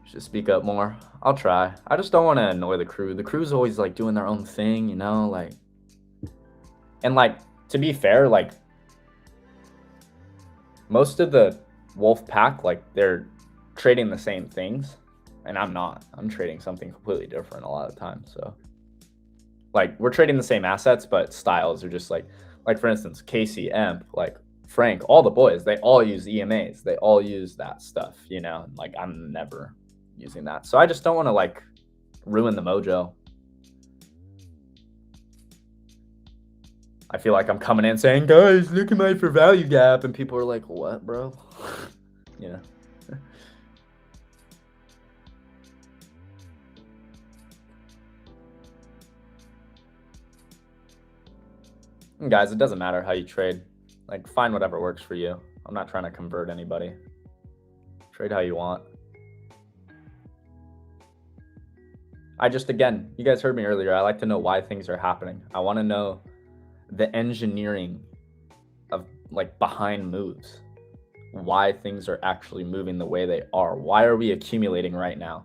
Should speak up more. I'll try. I just don't want to annoy the crew. The crew's always like doing their own thing, you know, like. And like, to be fair, like, most of the Wolf Pack, like, they're trading the same things. And I'm not. I'm trading something completely different a lot of times. So, like, we're trading the same assets, but styles are just like for instance, Casey, Emp, like Frank, all the boys, they all use EMAs. They all use that stuff, you know. Like, I'm never using that. So I just don't want to like ruin the mojo. I feel like I'm coming in saying, guys, look at my for value gap, and people are like, what, bro? You know. Guys, it doesn't matter how you trade. Like, find whatever works for you. I'm not trying to convert anybody. Trade how you want. I just, again, you guys heard me earlier. I like to know why things are happening. I want to know the engineering of, like, behind moves. Why things are actually moving the way they are. Why are we accumulating right now?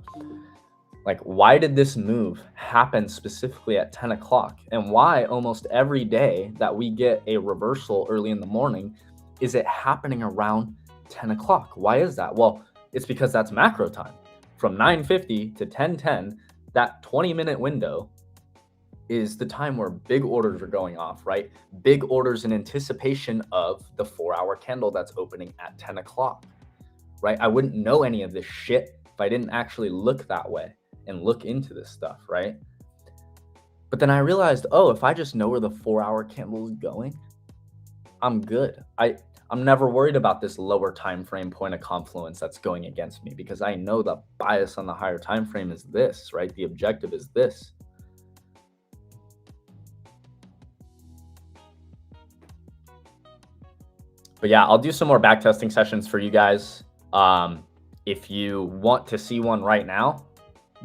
Like, why did this move happen specifically at 10 o'clock? And why almost every day that we get a reversal early in the morning, is it happening around 10 o'clock? Why is that? Well, it's because that's macro time. From 9:50 to 10:10, that 20-minute window is the time where big orders are going off, right? Big orders in anticipation of the 4-hour candle that's opening at 10 o'clock, right? I wouldn't know any of this shit if I didn't actually look that way and look into this stuff, right? But then I realized, oh, if I just know where the 4-hour candle is going, I'm good. I'm never worried about this lower time frame point of confluence that's going against me, because I know the bias on the higher time frame is this, right? The objective is this. But yeah, I'll do some more backtesting sessions for you guys. If you want to see one right now,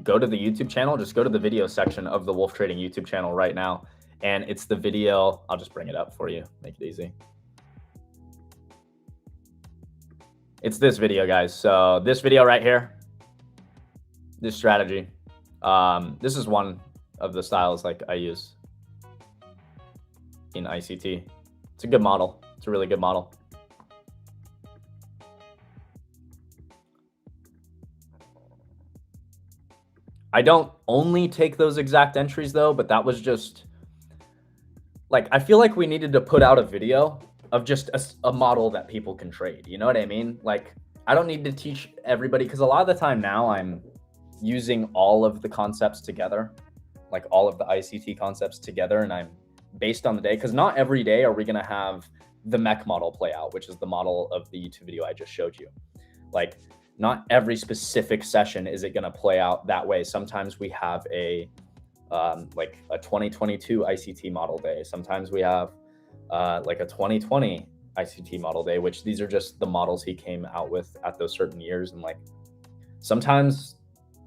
go to the YouTube channel. Just go to the video section of the Wolf Trading YouTube channel right now. And it's the video. I'll just bring it up for you. Make it easy. It's this video, guys. So this video right here, this strategy. This is one of the styles like I use in ICT. It's a good model. It's a really good model. I don't only take those exact entries though, but that was just like, I feel like we needed to put out a video of just a model that people can trade. You know what I mean? Like, I don't need to teach everybody, because a lot of the time now I'm using all of the concepts together, like all of the ICT concepts together, and I'm based on the day, because not every day are we going to have the mech model play out, which is the model of the YouTube video I just showed you. Like, not every specific session is it going to play out that way. Sometimes we have a like a 2022 ICT model day. Sometimes we have like a 2020 ICT model day, which these are just the models he came out with at those certain years. And like, sometimes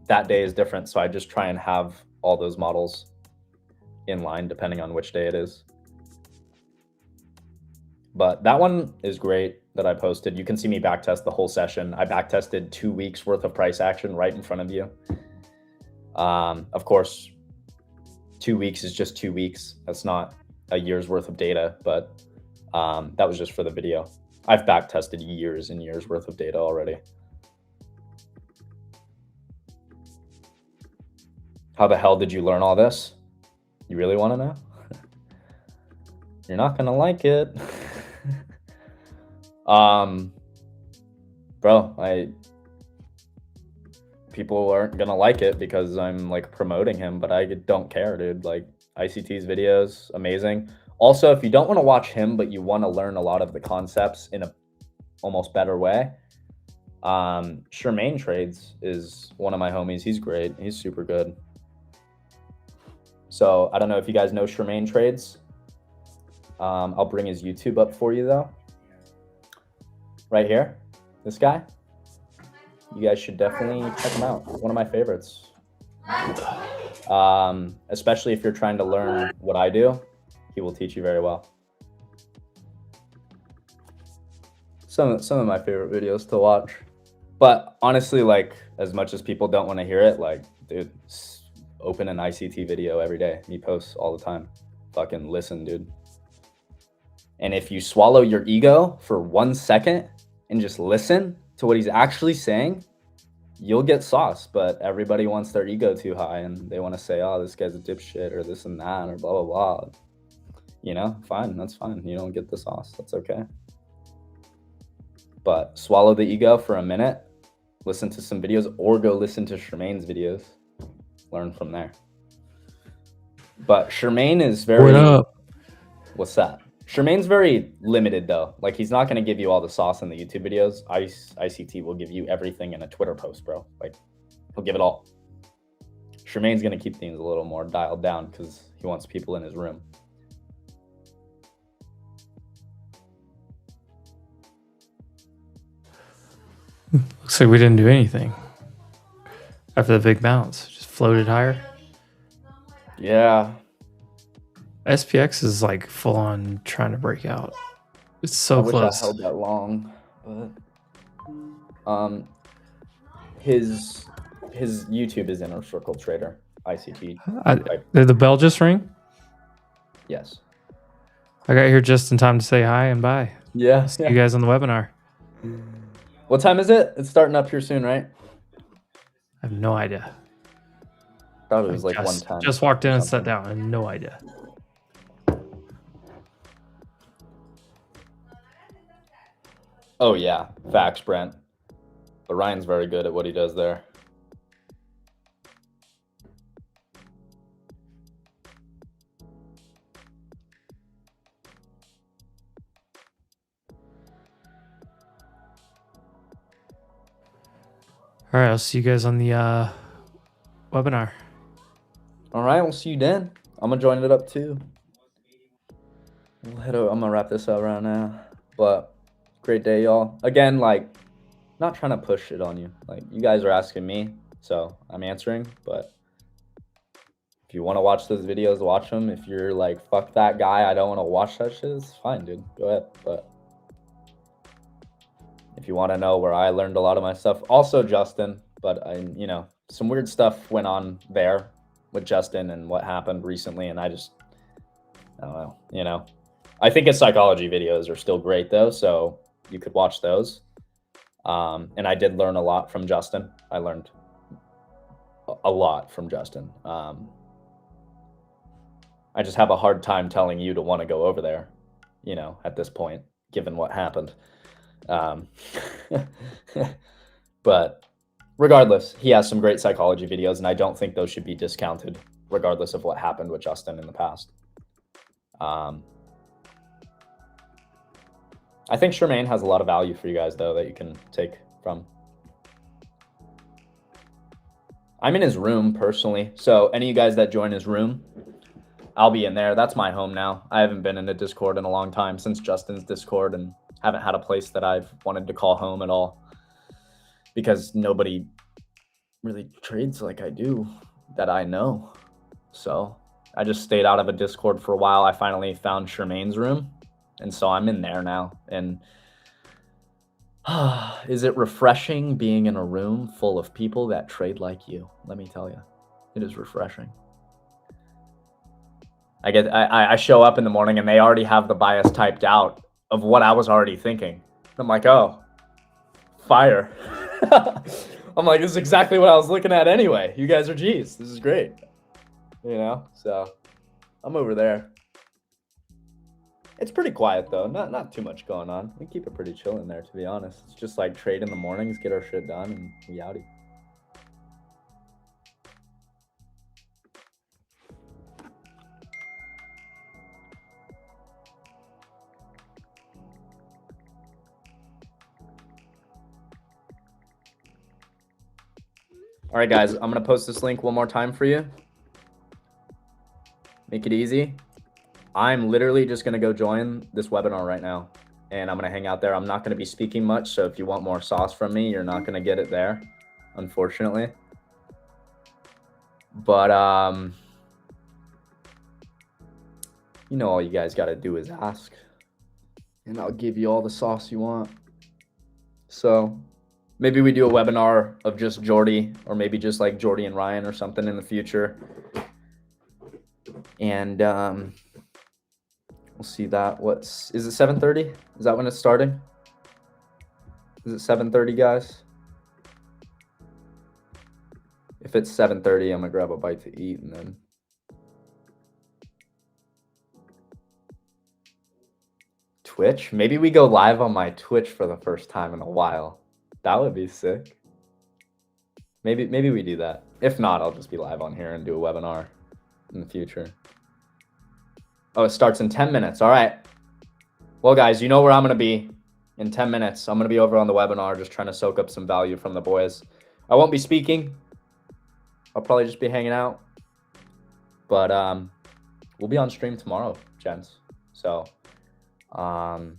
that day is different. So I just try and have all those models in line depending on which day it is. But that one is great that I posted. You can see me backtest the whole session. I backtested 2 weeks worth of price action right in front of you. Of course, 2 weeks is just 2 weeks. That's not a year's worth of data, but that was just for the video. I've backtested years and years worth of data already. How the hell did you learn all this? You really want to know? You're not gonna like it. Bro, people aren't gonna like it because I'm like promoting him, but I don't care, dude. Like, ICT's videos, amazing. Also, if you don't want to watch him, but you want to learn a lot of the concepts in a almost better way, Charmaine Trades is one of my homies. He's great. He's super good. So I don't know if you guys know Charmaine Trades. I'll bring his YouTube up for you though. Right here, this guy. You guys should definitely check him out. One of my favorites. Especially if you're trying to learn what I do, he will teach you very well. Some of my favorite videos to watch. But honestly, like, as much as people don't want to hear it, like, dude, open an ICT video every day. He posts all the time. Fucking listen, dude. And if you swallow your ego for 1 second and just listen to what he's actually saying, you'll get sauce. But everybody wants their ego too high and they want to say, oh, this guy's a dipshit or this and that or blah, blah, blah. You know, fine. That's fine. You don't get the sauce. That's okay. But swallow the ego for a minute, listen to some videos, or go listen to Charmaine's videos. Learn from there. But Charmaine is very... What up? What's that? Charmaine's very limited though. Like, he's not going to give you all the sauce in the YouTube videos. ICT will give you everything in a Twitter post, bro. Like, he'll give it all. Charmaine's going to keep things a little more dialed down because he wants people in his room. Looks like we didn't do anything after the big bounce. Just floated higher. Yeah. SPX is like full on trying to break out. It's so close. I wish I held that long, but his his YouTube is Inner Circle Trader, ICT. Did the bell just ring? Yes. I got here just in time to say hi and bye. Yeah. See you guys on the webinar. What time is it? It's starting up here soon, right? I have no idea. Thought it was I like 1:10. just walked in or and sat something. down. I have no idea. Oh yeah, facts, Brent. But Ryan's very good at what he does there. All right, I'll see you guys on the webinar. All right, we'll see you then. I'm gonna join it up too. I'm gonna wrap this up right now. But great day, y'all. Again, like, not trying to push it on you. Like, you guys are asking me, so I'm answering. But if you want to watch those videos, watch them. If you're like, fuck that guy, I don't want to watch that shit, it's fine, dude. Go ahead. But if you want to know where I learned a lot of my stuff, also Justin, but some weird stuff went on there with Justin and what happened recently, and I don't know, I think his psychology videos are still great though, so you could watch those. And I did learn a lot from Justin. I learned a lot from Justin. I just have a hard time telling you to want to go over there, at this point, given what happened. But regardless, he has some great psychology videos, and I don't think those should be discounted regardless of what happened with Justin in the past. I think Charmaine has a lot of value for you guys though that you can take from. I'm in his room personally, so any of you guys that join his room, I'll be in there. That's my home now. I haven't been in a Discord in a long time, since Justin's Discord, and haven't had a place that I've wanted to call home at all, because nobody really trades like I do that I know. So I just stayed out of a Discord for a while. I finally found Charmaine's room, and so I'm in there now. And is it refreshing being in a room full of people that trade like you? Let me tell you, it is refreshing. I show up in the morning and they already have the bias typed out of what I was already thinking. I'm like, oh, fire. I'm like, this is exactly what I was looking at anyway. You guys are G's. This is great. So I'm over there. It's pretty quiet though. Not too much going on. We keep it pretty chill in there, to be honest. It's just like trade in the mornings, get our shit done, and we outie. All right, guys, I'm going to post this link one more time for you. Make it easy. I'm literally just going to go join this webinar right now, and I'm going to hang out there. I'm not going to be speaking much, so if you want more sauce from me, you're not going to get it there, unfortunately. But, all you guys got to do is ask, and I'll give you all the sauce you want. So maybe we do a webinar of just Jordy, or maybe just like Jordy and Ryan or something in the future. And we'll see that. Is it 7:30? Is that when it's starting? Is it 7:30, guys? If it's 7:30, I'm gonna grab a bite to eat and then. Twitch? Maybe we go live on my Twitch for the first time in a while. That would be sick. Maybe we do that. If not, I'll just be live on here and do a webinar in the future. Oh, it starts in 10 minutes. All right. Well, guys, you know where I'm going to be in 10 minutes. I'm going to be over on the webinar just trying to soak up some value from the boys. I won't be speaking. I'll probably just be hanging out. But we'll be on stream tomorrow, gents. So, and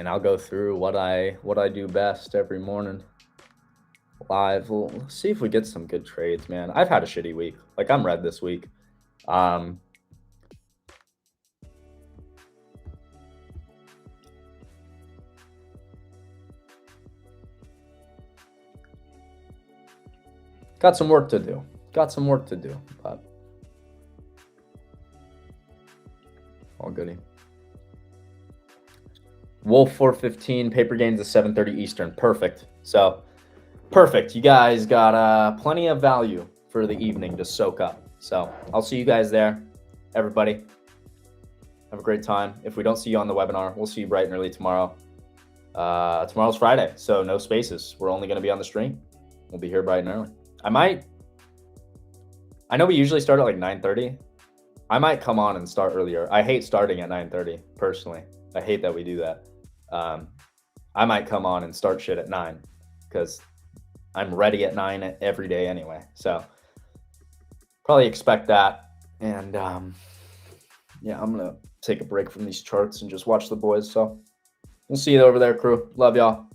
I'll go through what I do best every morning live. We'll see if we get some good trades, man. I've had a shitty week. Like, I'm red this week. got some work to do. But all goody. Wolf 415, paper gains at 7:30 Eastern. Perfect. So perfect. You guys got plenty of value for the evening to soak up. So I'll see you guys there. Everybody, have a great time. If we don't see you on the webinar, we'll see you bright and early tomorrow. Tomorrow's Friday, so no spaces. We're only going to be on the stream. We'll be here bright and early. I know we usually start at like 9:30. I might come on and start earlier. I hate starting at 9:30 personally. I hate that we do that. I might come on and start shit at 9 because I'm ready at 9 every day anyway. So probably expect that. And yeah, I'm going to take a break from these charts and just watch the boys. So we'll see you over there, crew. Love y'all.